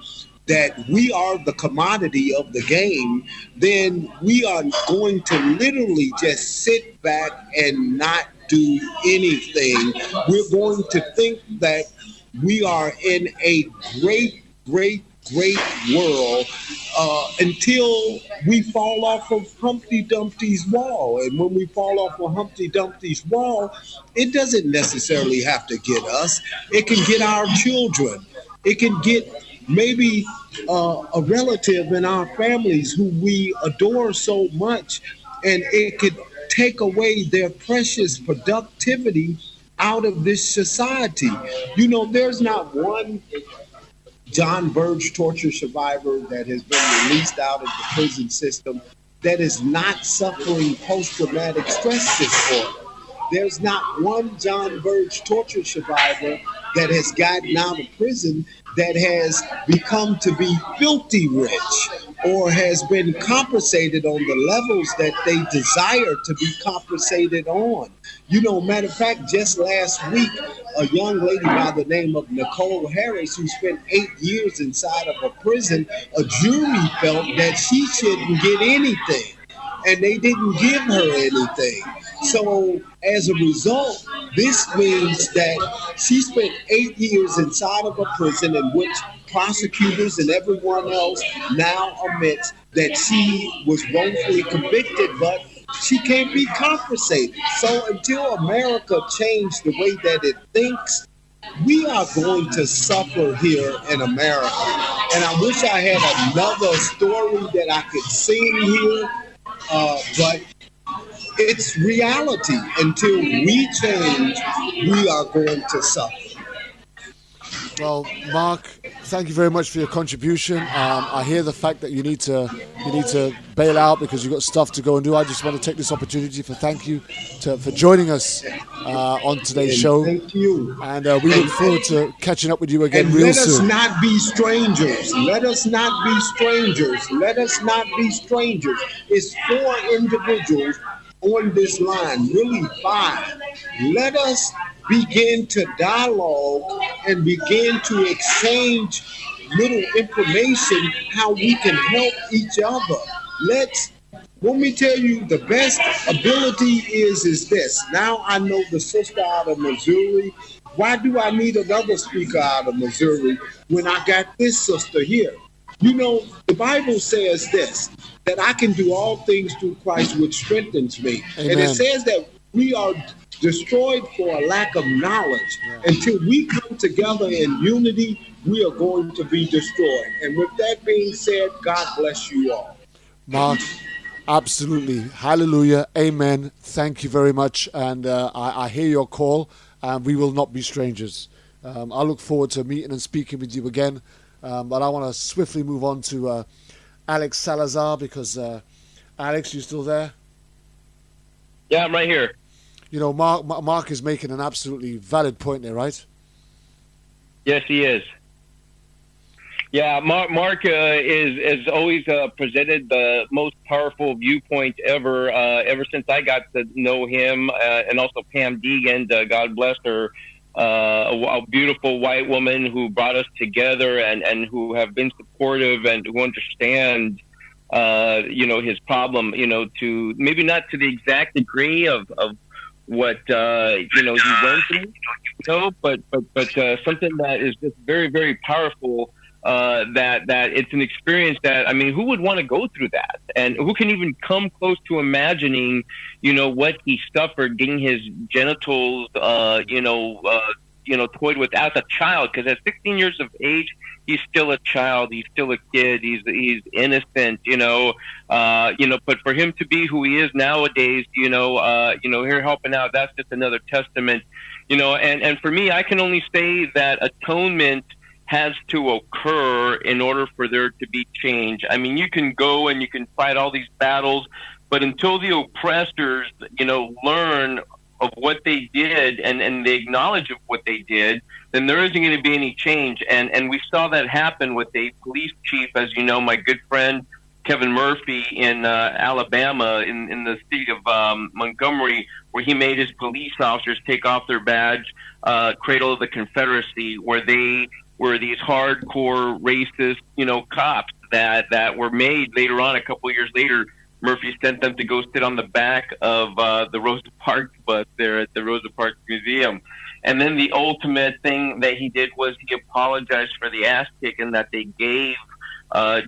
that we are the commodity of the game, then we are going to literally just sit back and not do anything. We're going to think that we are in a great world until we fall off of Humpty Dumpty's wall. And when we fall off of Humpty Dumpty's wall, it doesn't necessarily have to get us. It can get our children. It can get maybe a relative in our families who we adore so much, and it could take away their precious productivity out of this society. You know, there's not one John Burge torture survivor that has been released out of the prison system that is not suffering post-traumatic stress disorder. There's not one John Burge torture survivor that has gotten out of prison that has become to be filthy rich or has been compensated on the levels that they desire to be compensated on. You know, matter of fact, just last week, a young lady by the name of Nicole Harris, who spent 8 years inside of a prison, a jury felt that she shouldn't get anything, and they didn't give her anything. So as a result, this means that she spent 8 years inside of a prison in which prosecutors and everyone else now admits that she was wrongfully convicted, but she can't be compensated. So until America changes the way that it thinks, we are going to suffer here in America. And I wish I had another story that I could sing here, but it's reality. Until we change, we are going to suffer. Well, Mark, thank you very much for your contribution. I hear the fact that you need to bail out because you've got stuff to go and do. I just want to take this opportunity for thank you for joining us on today's show. Thank you. And we look forward to catching up with you again And real let us soon. not be strangers. Let us not be strangers. Let us not be strangers. It's 4 individuals on this line, really 5. Let us begin to dialogue and begin to exchange little information how we can help each other. Let me tell you, the best ability is this. Now I know the sister out of Missouri. Why do I need another speaker out of Missouri when I got this sister here? You know, the Bible says this, that I can do all things through Christ which strengthens me. Amen. And it says that we are destroyed for a lack of knowledge. Until we come together in unity, we are going to be destroyed. And with that being said, God bless you all. Mark, absolutely. Hallelujah. Amen. Thank you very much. And I hear your call, and we will not be strangers. I look forward to meeting and speaking with you again. But I want to swiftly move on to Alex Salazar because, Alex, you still there? Yeah, I'm right here. You know, Mark is making an absolutely valid point there, right? Yes, he is. Yeah, Mark is always presented the most powerful viewpoint ever since I got to know him, and also Pam Deegan, God bless her, a beautiful white woman who brought us together and who have been supportive and who understand, his problem, to maybe not to the exact degree of what he went through, but something that is just very, very powerful. That it's an experience that, I mean, who would want to go through that? And who can even come close to imagining, what he suffered, getting his genitals, toyed with as a child? Because at 16 years of age, he's still a child. He's still a kid. He's innocent, but for him to be who he is nowadays, here helping out, that's just another testament, and for me, I can only say that atonement has to occur in order for there to be change. I mean, you can go and you can fight all these battles, but until the oppressors, learn of what they did and they acknowledge of what they did, then there isn't going to be any change. And we saw that happen with a police chief, as you know, my good friend Kevin Murphy in Alabama, in the city of Montgomery, where he made his police officers take off their badge, Cradle of the Confederacy, where they were these hardcore racist, cops that were made later on. A couple of years later, Murphy sent them to go sit on the back of the Rosa Parks bus there at the Rosa Parks Museum. And then the ultimate thing that he did was he apologized for the ass kicking that they gave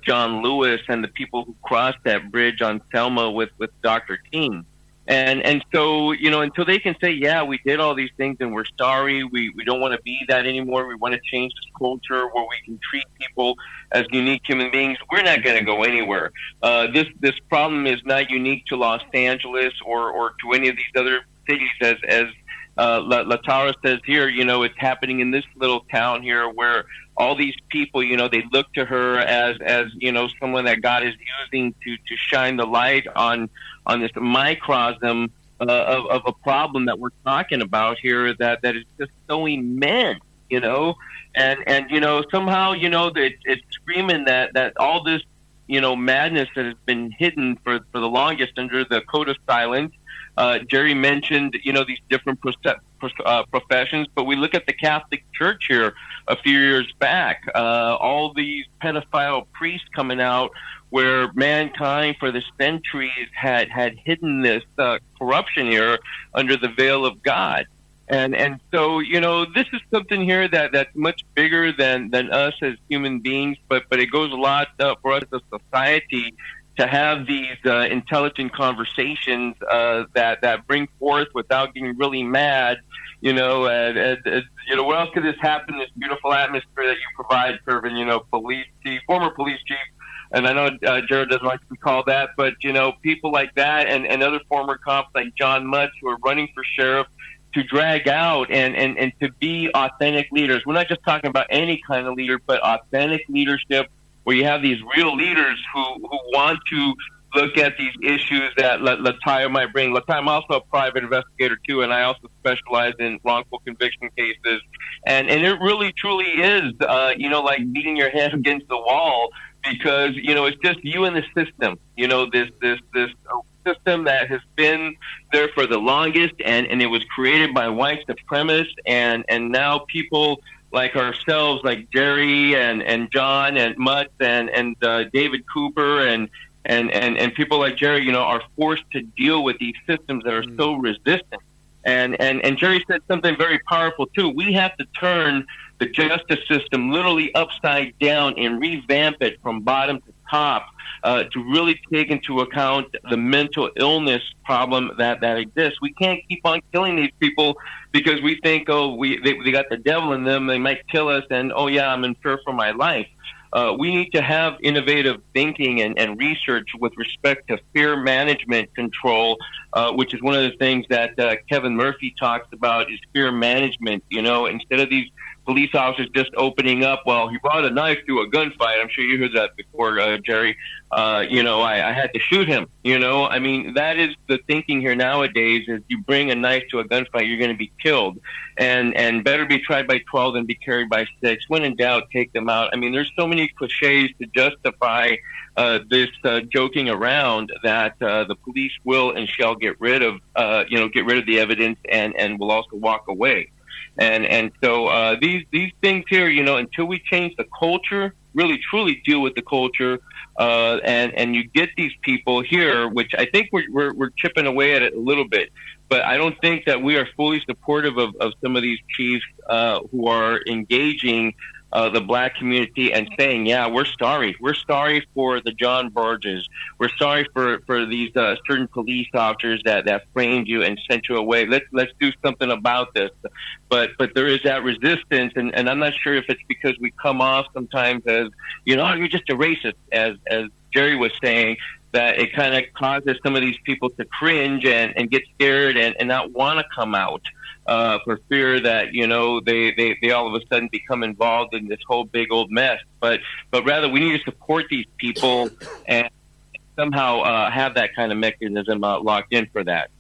John Lewis and the people who crossed that bridge on Selma with Dr. King. And so, until they can say, yeah, we did all these things and we're sorry, we don't want to be that anymore, we want to change this culture where we can treat people as unique human beings, we're not going to go anywhere. This problem is not unique to Los Angeles or to any of these other cities, as Latara says here, it's happening in this little town here where all these people, they look to her as someone that God is using to shine the light on this microcosm of a problem that we're talking about here that is just so immense, and somehow, it's screaming that all this, madness that has been hidden for the longest under the code of silence. Jerry mentioned, these different professions, but we look at the Catholic Church here a few years back, all these pedophile priests coming out where mankind for the centuries had hidden this corruption here under the veil of God. And so, this is something here that's much bigger than us as human beings, but it goes a lot for us as a society to have these intelligent conversations that bring forth without getting really mad, what else could this happen in this beautiful atmosphere that you provide, Kervin, police chief, former police chief, and I know Jared doesn't like to be called that, but, people like that and other former cops like John Mutch who are running for sheriff drag out and to be authentic leaders. We're not just talking about any kind of leader, but authentic leadership where you have these real leaders who want to look at these issues that Lataya might bring. Lataya, I'm also a private investigator too, and I also specialize in wrongful conviction cases. And it really truly is, like beating your head against the wall because, it's just you and the system, this system that has been there for the longest and it was created by white supremacists and now people like ourselves, like Jerry and John and Mutt and David Cooper and people like Jerry, are forced to deal with these systems that are so resistant. And Jerry said something very powerful too. We have to turn the justice system literally upside down and revamp it from bottom to top to really take into account the mental illness problem that exists. We can't keep on killing these people because we think, they got the devil in them. They might kill us, and I'm in fear for my life. We need to have innovative thinking and research with respect to fear management control, which is one of the things that Kevin Murphy talks about is fear management. Instead of these police officers just opening up, well, he brought a knife to a gunfight. I'm sure you heard that before, Jerry. I had to shoot him. That is the thinking here nowadays is you bring a knife to a gunfight, you're going to be killed. And better be tried by 12 than be carried by 6. When in doubt, take them out. There's so many cliches to justify this joking around that the police will and shall get rid of the evidence and will also walk away. And so these things here, until we change the culture, really truly deal with the culture, and you get these people here, which I think we're chipping away at it a little bit. But I don't think that we are fully supportive of some of these chiefs who are engaging the black community and saying, we're sorry. We're sorry for the John Burges. We're sorry for these certain police officers that framed you and sent you away. Let's do something about this. But there is that resistance, and I'm not sure if it's because we come off sometimes as, you're just a racist, as Jerry was saying, that it kind of causes some of these people to cringe and get scared and not want to come out for fear that, they all of a sudden become involved in this whole big old mess. But rather, we need to support these people and somehow have that kind of mechanism locked in for that.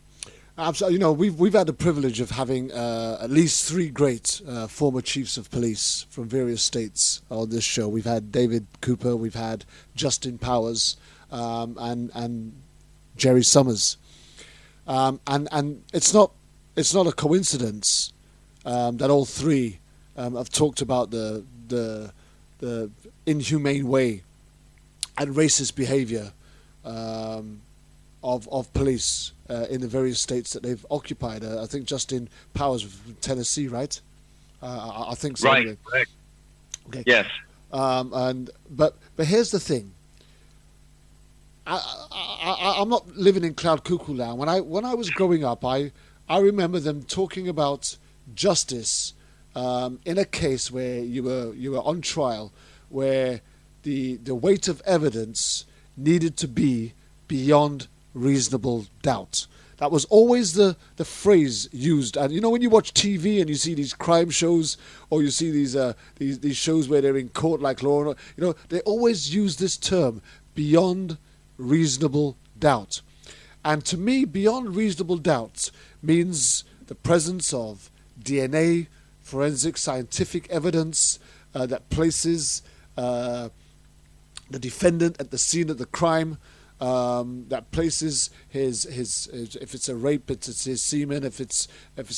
Absolutely. We've had the privilege of having at least 3 great former chiefs of police from various states on this show. We've had David Cooper, we've had Justin Powers, and Jerry Summers, and it's not a coincidence that all 3 have talked about the inhumane way and racist behavior of police in the various states that they've occupied. I think Justin Powers from Tennessee, right? I think so. Right. Okay. Yes. But here's the thing. I'm not living in cloud cuckoo land. When I was growing up, I remember them talking about justice in a case where you were on trial, where the weight of evidence needed to be beyond reasonable doubt. That was always the phrase used. And when you watch TV and you see these crime shows, or you see these shows where they're in court like Law and Order, they always use this term, beyond reasonable doubt. And to me, beyond reasonable doubt means the presence of DNA, forensic scientific evidence that places the defendant at the scene of the crime, that places his if it's a rape, it's his semen. If it's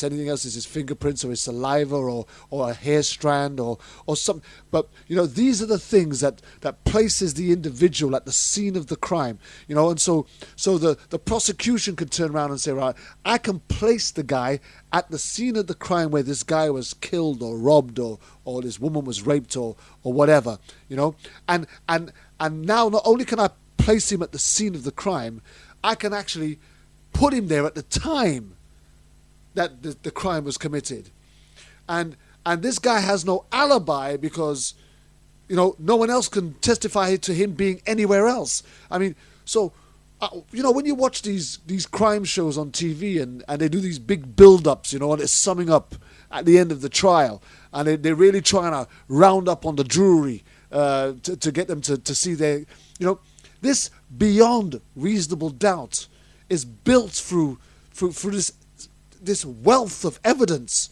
anything else, it's his fingerprints or his saliva or a hair strand or some. But these are the things that places the individual at the scene of the crime. And so the prosecution could turn around and say, right, I can place the guy at the scene of the crime where this guy was killed or robbed or this woman was raped or whatever. And now not only can I place him at the scene of the crime, I can actually put him there at the time that the crime was committed. And this guy has no alibi because, no one else can testify to him being anywhere else. So when you watch these crime shows on TV and they do these big build-ups, and it's summing up at the end of the trial, and they're really trying to round up on the jury to get them to see their, this beyond reasonable doubt is built through this wealth of evidence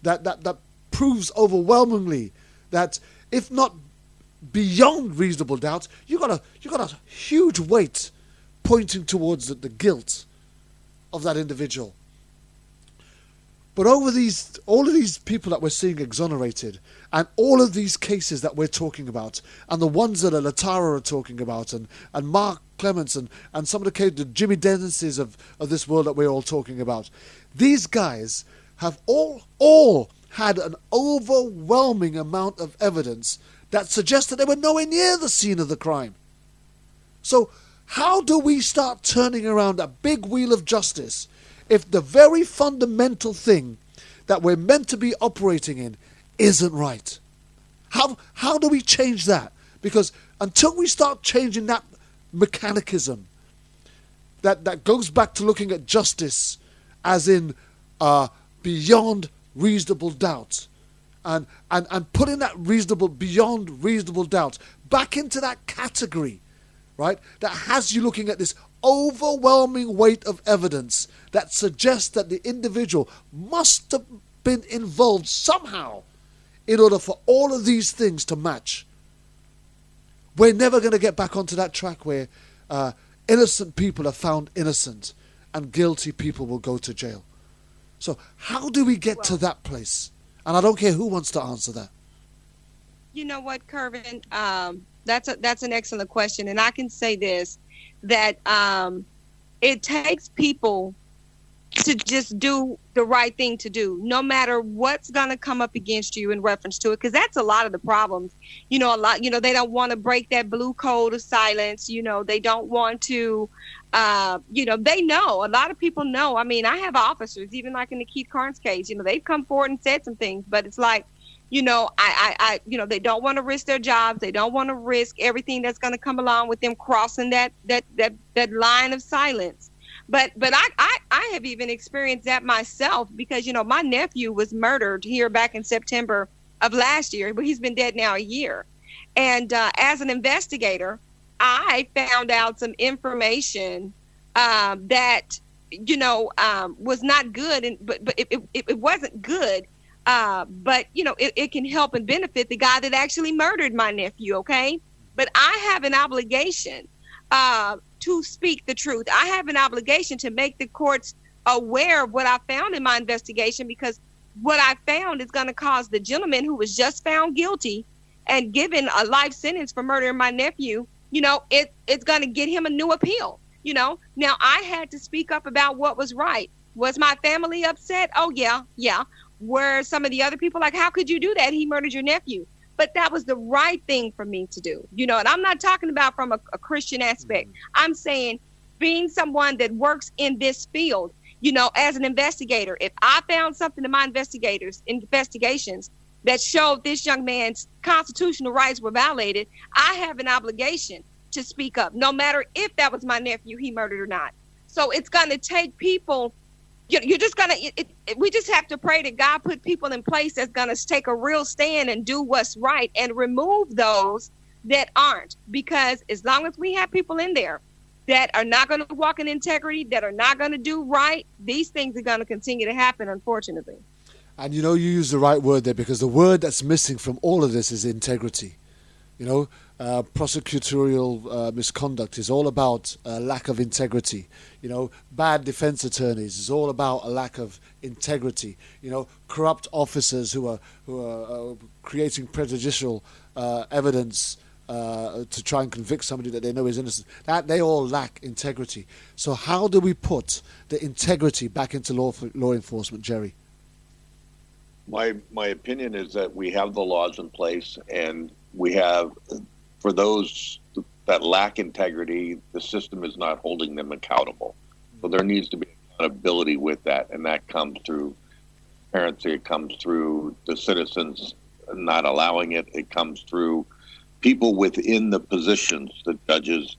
that proves overwhelmingly that if not beyond reasonable doubt, you got a huge weight pointing towards the guilt of that individual. But all of these people that we're seeing exonerated, and all of these cases that we're talking about, and the ones that Latara are talking about, and Mark Clements, and some of the cases, the Jimmy Dennises of this world that we're all talking about, these guys have all had an overwhelming amount of evidence that suggests that they were nowhere near the scene of the crime. So how do we start turning around a big wheel of justice if the very fundamental thing that we're meant to be operating in isn't right? How do we change that? Because until we start changing that mechanicism that goes back to looking at justice as in beyond reasonable doubt, and putting that beyond reasonable doubt back into that category, right, that has you looking at this overwhelming weight of evidence that suggests that the individual must have been involved somehow in order for all of these things to match. We're never going to get back onto that track where innocent people are found innocent and guilty people will go to jail. So how do we get to that place? And I don't care who wants to answer that. You know what, Kervin? That's an excellent question. And I can say this, that it takes people to just do the right thing to do, no matter what's going to come up against you in reference to it, because that's a lot of the problems. They don't want to break that blue code of silence. They don't want to, they know, a lot of people know. I mean, I have officers, even like in the Keith Carnes case, they've come forward and said some things, but it's like, they don't want to risk their jobs. They don't want to risk everything that's going to come along with them crossing that line of silence. But I have even experienced that myself because, my nephew was murdered here back in September of last year, but he's been dead now a year. And as an investigator, I found out some information that, was not good, but it wasn't good. But it can help and benefit the guy that actually murdered my nephew. Okay. But I have an obligation to speak the truth. I have an obligation to make the courts aware of what I found in my investigation, because what I found is going to cause the gentleman who was just found guilty and given a life sentence for murdering my nephew, it's going to get him a new appeal. Now I had to speak up about what was right. Was my family upset? Oh, yeah. Were some of the other people like, how could you do that? He murdered your nephew. But that was the right thing for me to do. And I'm not talking about from a Christian aspect. I'm saying being someone that works in this field, as an investigator, if I found something in my investigations that showed this young man's constitutional rights were violated, I have an obligation to speak up, no matter if that was my nephew he murdered or not. So it's going to take people. You're just going to, we just have to pray that God put people in place that's going to take a real stand and do what's right and remove those that aren't. Because as long as we have people in there that are not going to walk in integrity, that are not going to do right, these things are going to continue to happen, unfortunately. And you use the right word there, because the word that's missing from all of this is integrity. Prosecutorial misconduct is all about lack of integrity. Bad defense attorneys is all about a lack of integrity. Corrupt officers who are creating prejudicial evidence to try and convict somebody that they know is innocent. That they all lack integrity. So how do we put the integrity back into law enforcement, Jerry? My opinion is that we have the laws in place, and we have, for those that lack integrity, the system is not holding them accountable. So there needs to be accountability with that, and that comes through transparency. It comes through the citizens not allowing it. It comes through people within the positions, the judges,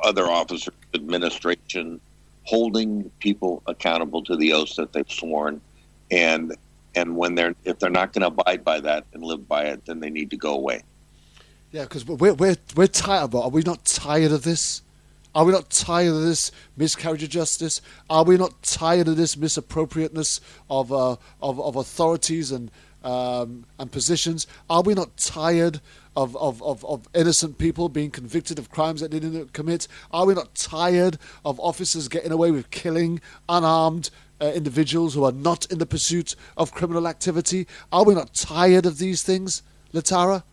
other officers, administration, holding people accountable to the oaths that they've sworn, and if they're not going to abide by that and live by it, then they need to go away. Yeah, because we're tired. Are we not tired of this? Are we not tired of this miscarriage of justice? Are we not tired of this misappropriateness of authorities and positions? Are we not tired of innocent people being convicted of crimes that they didn't commit? Are we not tired of officers getting away with killing unarmed individuals who are not in the pursuit of criminal activity? Are we not tired of these things, Latara?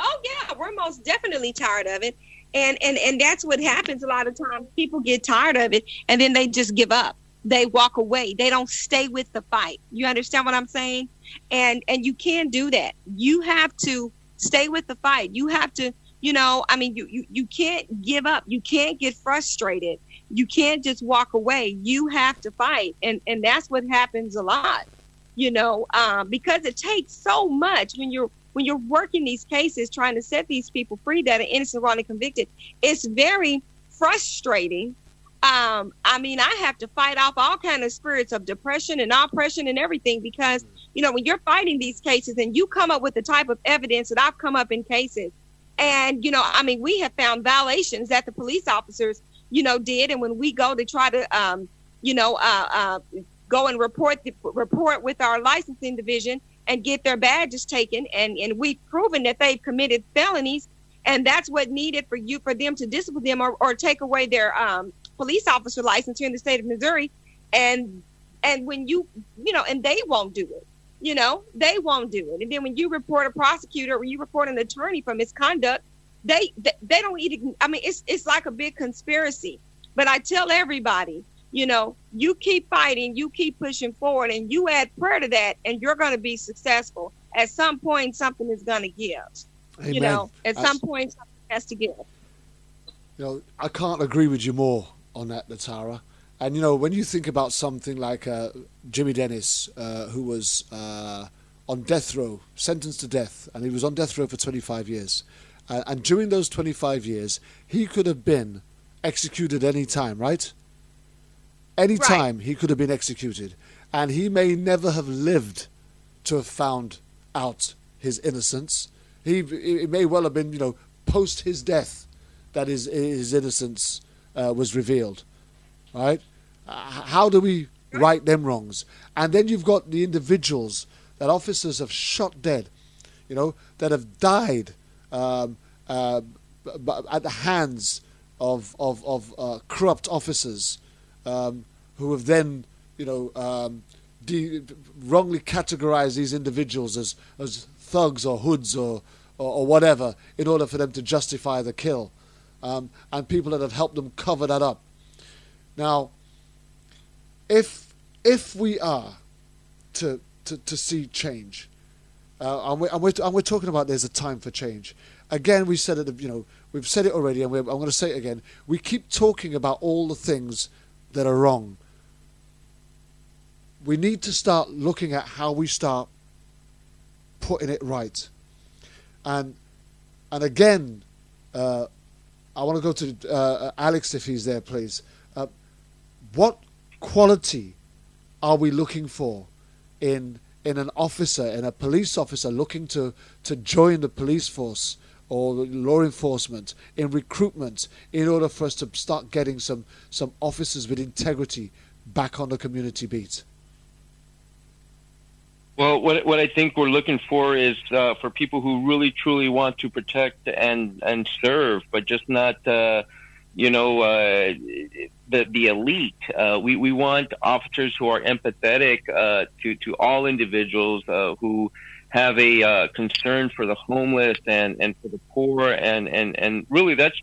Oh yeah, we're most definitely tired of it. And that's what happens a lot of times. People get tired of it and then they just give up. They walk away. They don't stay with the fight. You understand what I'm saying? And you can't do that. You have to stay with the fight. You have to, you can't give up. You can't get frustrated. You can't just walk away. You have to fight. And that's what happens a lot, because it takes so much when you're working these cases, trying to set these people free that are innocent, wrongly convicted. It's very frustrating. I have to fight off all kinds of spirits of depression and oppression and everything because, when you're fighting these cases and you come up with the type of evidence that I've come up in cases and, we have found violations that the police officers, did. And when we go to try to, go and report with our licensing division and get their badges taken, and we've proven that they've committed felonies, and that's what needed for them to discipline them or take away their police officer license here in the state of Missouri, and when and they won't do it, they won't do it, and then when you report a prosecutor or you report an attorney for misconduct, they don't even. It's like a big conspiracy. But I tell everybody, you keep fighting, you keep pushing forward, and you add prayer to that, and you're going to be successful. At some point, something is going to give. Amen. At some point, something has to give. I can't agree with you more on that, Latara. And, when you think about something like Jimmy Dennis, who was on death row, sentenced to death, and he was on death row for 25 years. And during those 25 years, he could have been executed any time, right? Any time he could have been executed, and he may never have lived to have found out his innocence. It may well have been, post his death that his innocence was revealed, right? How do we right them wrongs? And then you've got the individuals that officers have shot dead, that have died at the hands of corrupt officers. Who have then, wrongly categorized these individuals as thugs or hoods or whatever in order for them to justify the kill, and people that have helped them cover that up. Now, if we are to see change, and we're talking about there's a time for change. Again, we said it. We've said it already, and I'm going to say it again. We keep talking about all the things that are wrong. We need to start looking at how we start putting it right. And again, I want to go to Alex if he's there, please. What quality are we looking for in an officer, in a police officer looking to join the police force or law enforcement, in recruitment, in order for us to start getting some officers with integrity back on the community beat? Well, what I think we're looking for is for people who really truly want to protect and serve, but just not the elite. We want officers who are empathetic to all individuals who have a concern for the homeless and for the poor, and really that's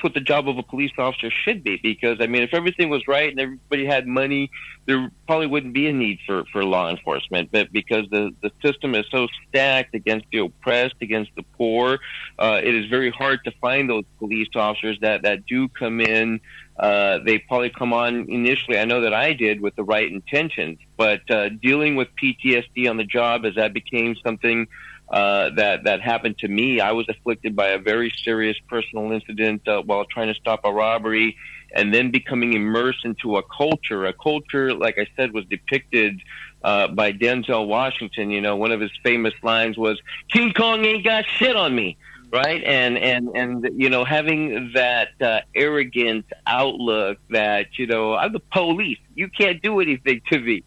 what the job of a police officer should be. Because if everything was right and everybody had money, there probably wouldn't be a need for law enforcement. But because the system is so stacked against the oppressed, against the poor, it is very hard to find those police officers that do come in. They probably come on initially, I know that I did, with the right intentions, but dealing with PTSD on the job as that became something that happened to me. I was afflicted by a very serious personal incident while trying to stop a robbery, and then becoming immersed into a culture. A culture, like I said, was depicted by Denzel Washington. You know, one of his famous lines was, "King Kong ain't got shit on me." Right, and you know, having that arrogant outlook that, you know, I'm the police, you can't do anything to me,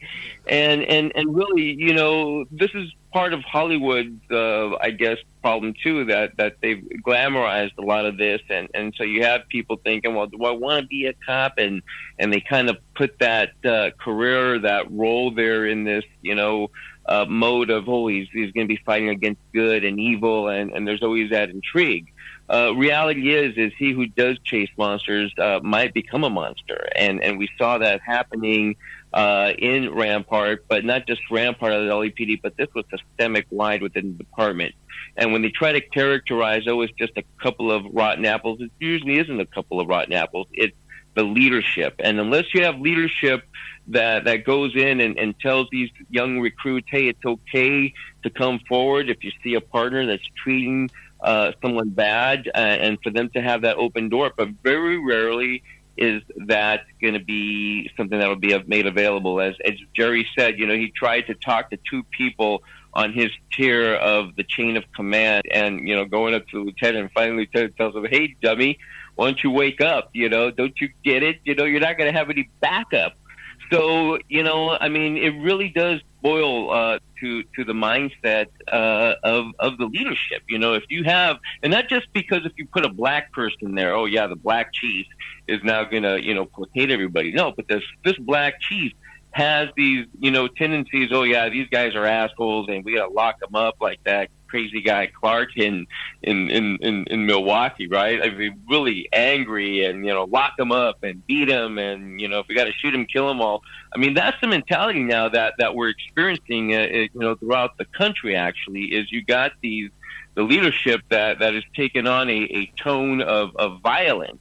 and really, you know, this is part of Hollywood's, I guess, problem too, that they've glamorized a lot of this, and so you have people thinking, well, do I want to be a cop, and they kind of put that career, that role there in this, you know, mode of, oh, he's going to be fighting against good and evil, and there's always that intrigue. Reality is he who does chase monsters might become a monster, and we saw that happening in Rampart, but not just Rampart of the LAPD, but this was systemic wide within the department. And when they try to characterize, oh, it's just a couple of rotten apples, it usually isn't a couple of rotten apples. It's the leadership. And unless you have leadership that goes in and tells these young recruits, hey, it's okay to come forward if you see a partner that's treating someone bad, and for them to have that open door. But very rarely is that going to be something that will be made available. As Jerry said, you know, he tried to talk to two people on his tier of the chain of command, and, you know, going up to the lieutenant, and finally lieutenant tells him, hey, dummy, why don't you wake up? You know, don't you get it? You know, you're not going to have any backup. So, you know, I mean, it really does boil to the mindset of the leadership. You know, if you have, and not just because if you put a black person there, oh yeah, the black chief is now going to, you know, placate everybody. No, but this black chief has these, you know, tendencies. Oh yeah, these guys are assholes, and we got to lock them up like that crazy guy Clark in Milwaukee, right? I mean, really angry, and, you know, lock him up and beat him, and, you know, if we got to shoot him, kill him all. I mean, that's the mentality now that we're experiencing, you know, throughout the country. Actually, is you got the leadership that has taken on a tone of violence.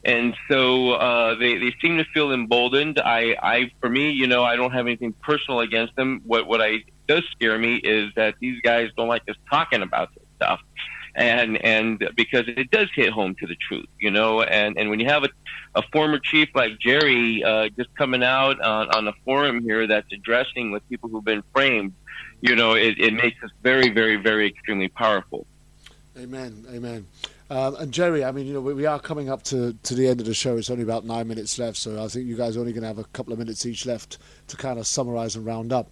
And so they seem to feel emboldened. For me, you know, I don't have anything personal against them. What does scare me is that these guys don't like us talking about this stuff, and because it does hit home to the truth, you know. And when you have a former chief like Jerry just coming out on a forum here that's addressing with people who've been framed, you know, it makes us very, very, very extremely powerful. Amen. Amen. And Jerry, I mean, you know, we are coming up to the end of the show. It's only about 9 minutes left, so I think you guys are only going to have a couple of minutes each left to kind of summarize and round up.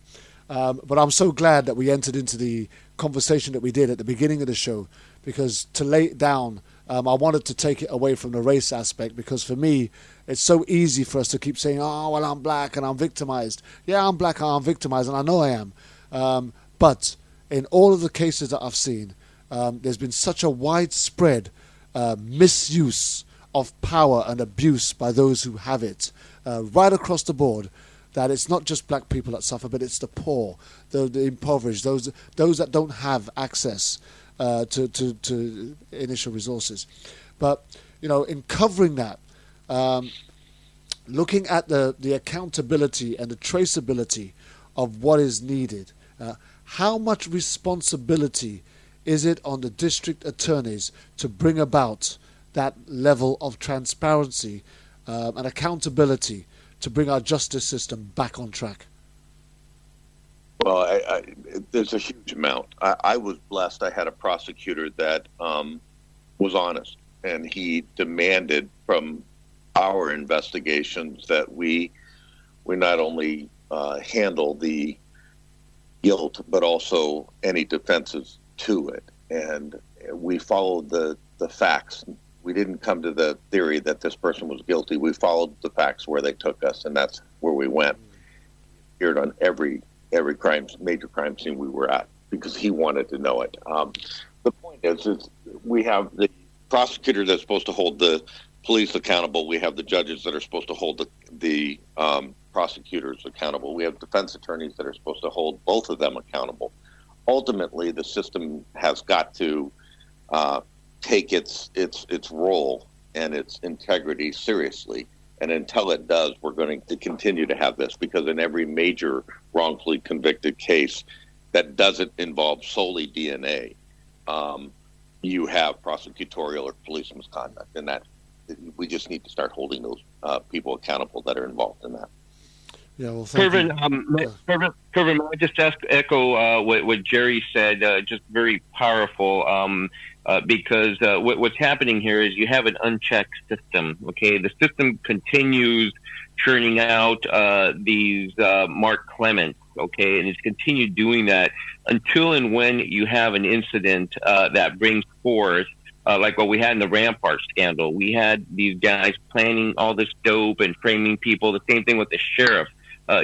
But I'm so glad that we entered into the conversation that we did at the beginning of the show, because to lay it down, I wanted to take it away from the race aspect, because for me, it's so easy for us to keep saying, oh, well, I'm black and I'm victimized. Yeah, I'm black and I'm victimized, and I know I am. But in all of the cases that I've seen, there's been such a widespread misuse of power and abuse by those who have it right across the board, that it's not just black people that suffer, but it's the poor, the impoverished, those that don't have access to initial resources. But, you know, in covering that, looking at the accountability and the traceability of what is needed, how much responsibility is it on the district attorneys to bring about that level of transparency and accountability to bring our justice system back on track? Well, there's a huge amount. I was blessed. I had a prosecutor that was honest, and he demanded from our investigations that we not only handle the guilt, but also any defenses to it. And we followed the facts. We didn't come to the theory that this person was guilty. We followed the facts where they took us, and that's where we went. Appeared on every major crime scene we were at, because he wanted to know it. The point is we have the prosecutor that's supposed to hold the police accountable. We have the judges that are supposed to hold the prosecutors accountable. We have defense attorneys that are supposed to hold both of them accountable. Ultimately, the system has got to take its role and its integrity seriously. And until it does, we're going to continue to have this, because in every major wrongfully convicted case, that doesn't involve solely DNA, you have prosecutorial or police misconduct, and that we just need to start holding those people accountable that are involved in that. Yeah, well, Kervin, Kervin, may I just echo what Jerry said? Just very powerful. Because what's happening here is you have an unchecked system. Okay, the system continues churning out these Mark Clements. Okay, and it's continued doing that until and when you have an incident that brings forth. Like what we had in the Rampart scandal. We had these guys planning all this dope and framing people. The same thing with the sheriff.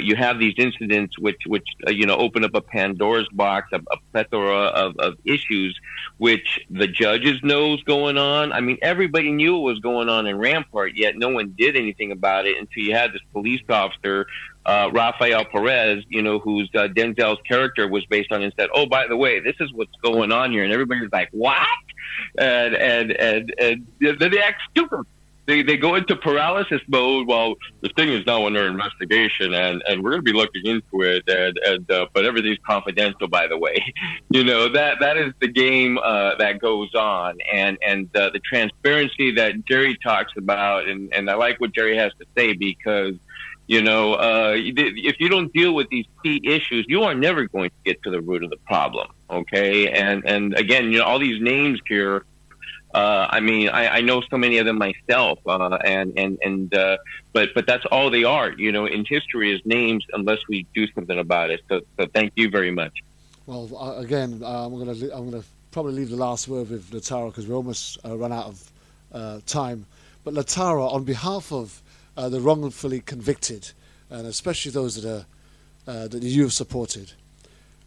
You have these incidents which open up a Pandora's box, a plethora of issues, which the judges knows going on. I mean, everybody knew what was going on in Rampart, yet no one did anything about it until you had this police officer, Rafael Perez, whose Denzel's character was based on, and said, "Oh, by the way, this is what's going on here," and everybody's like, "What?" And then they act stupid. They go into paralysis mode. Well, the thing is now under investigation, and we're going to be looking into it, but everything's confidential, by the way. That is the game that goes on, and the transparency that Jerry talks about, and I like what Jerry has to say, because if you don't deal with these key issues, you are never going to get to the root of the problem. Okay, and again, all these names here. I know so many of them myself, but that's all they are. In history is names unless we do something about it. So thank you very much. Well, again, I'm gonna probably leave the last word with Latara because we almost run out of time. But Latara, on behalf of the wrongfully convicted, and especially those that you have supported,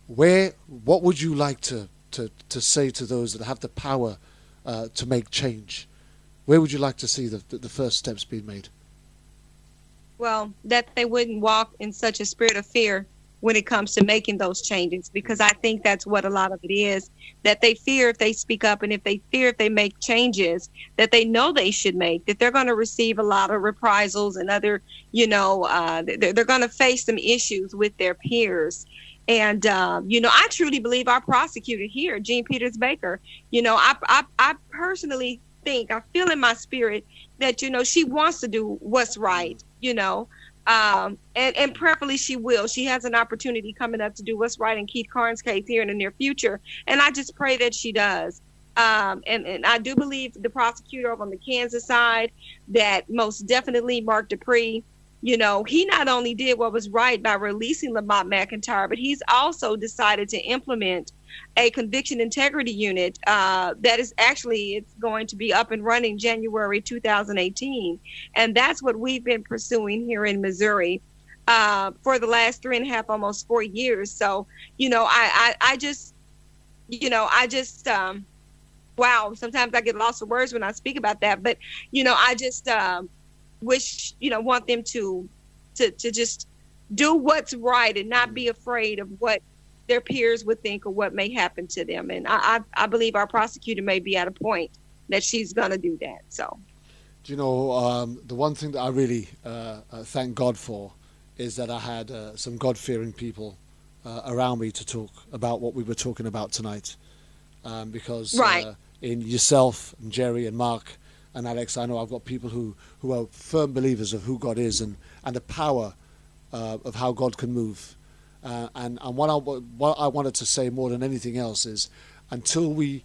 what would you like to say to those that have the power to make change? Where would you like to see the first steps being made? Well, that they wouldn't walk in such a spirit of fear when it comes to making those changes, because I think that's what a lot of it is, that they fear if they speak up, and if they fear if they make changes that they know they should make, that they're going to receive a lot of reprisals and other, they're going to face some issues with their peers. And, I truly believe our prosecutor here, Jean Peters Baker, I personally think, I feel in my spirit that, she wants to do what's right, and prayerfully she will. She has an opportunity coming up to do what's right in Keith Carnes' case here in the near future. And I just pray that she does. And I do believe the prosecutor over on the Kansas side, that most definitely Mark Dupree, he not only did what was right by releasing Lamont McIntyre, but he's also decided to implement a conviction integrity unit that is actually, it's going to be up and running January 2018. And that's what we've been pursuing here in Missouri for the last 3.5, almost 4 years. So, I just, wow, sometimes I get lost for words when I speak about that. But, I just wish, want them to just do what's right and not be afraid of what their peers would think or what may happen to them. And I believe our prosecutor may be at a point that she's going to do that. So, the one thing that I really thank God for is that I had some God-fearing people around me to talk about what we were talking about tonight. Because in yourself and Jerry and Mark and Alex, I know I've got people who are firm believers of who God is and the power of how God can move. And what I wanted to say more than anything else is, until we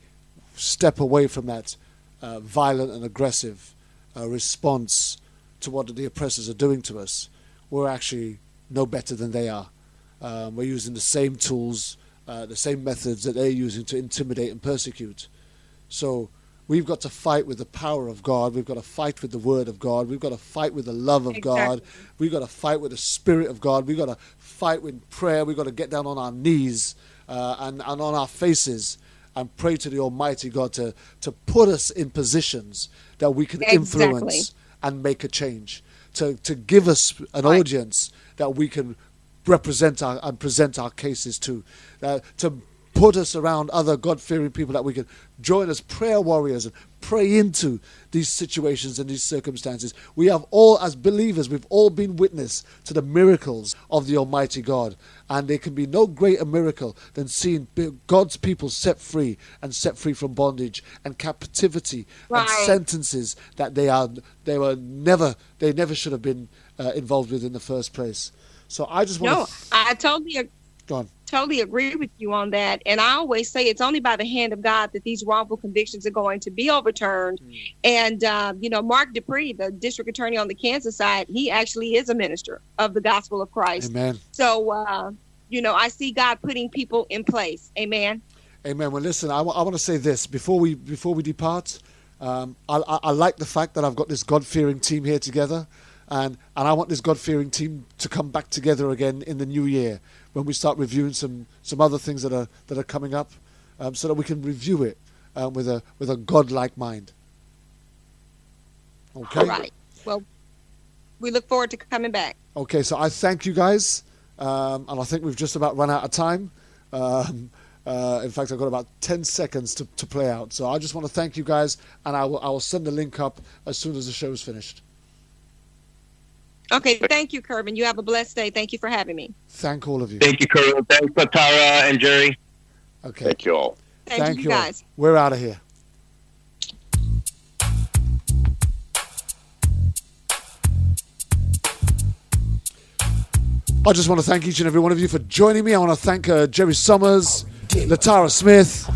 step away from that violent and aggressive response to what the oppressors are doing to us, we're actually no better than they are. We're using the same tools, the same methods that they're using to intimidate and persecute. So we've got to fight with the power of God. We've got to fight with the word of God. We've got to fight with the love of God. We've got to fight with the spirit of God. We've got to fight with prayer. We've got to get down on our knees and on our faces and pray to the Almighty God to put us in positions that we can influence and make a change, to give us an audience that we can represent and present our cases to put us around other God-fearing people that we can join as prayer warriors and pray into these situations and these circumstances. We have all, as believers, we've all been witness to the miracles of the Almighty God. And there can be no greater miracle than seeing God's people set free and set free from bondage and captivity and sentences that they never should have been involved with in the first place. So I just want I totally go on. Totally agree with you on that. And I always say it's only by the hand of God that these wrongful convictions are going to be overturned. And, Mark Dupree, the district attorney on the Kansas side, he actually is a minister of the gospel of Christ. Amen. So, I see God putting people in place. Amen. Amen. Well, listen, I want to say this before we depart. I like the fact that I've got this God-fearing team here together. And I want this God-fearing team to come back together again in the new year when we start reviewing some other things that are coming up, so that we can review it with a God-like mind. Okay. All right. Well, we look forward to coming back. Okay. So I thank you guys, and I think we've just about run out of time. In fact, I've got about 10 seconds to play out. So I just want to thank you guys, and I will send the link up as soon as the show is finished. Okay, thank you, Kervin. You have a blessed day. Thank you for having me. Thank all of you. Thank you, Kervin. Thanks, Tara and Jerry. Okay. Thank you all. Thank you guys. All. We're out of here. I just want to thank each and every one of you for joining me. I want to thank Jerry Summers, Latara Smith,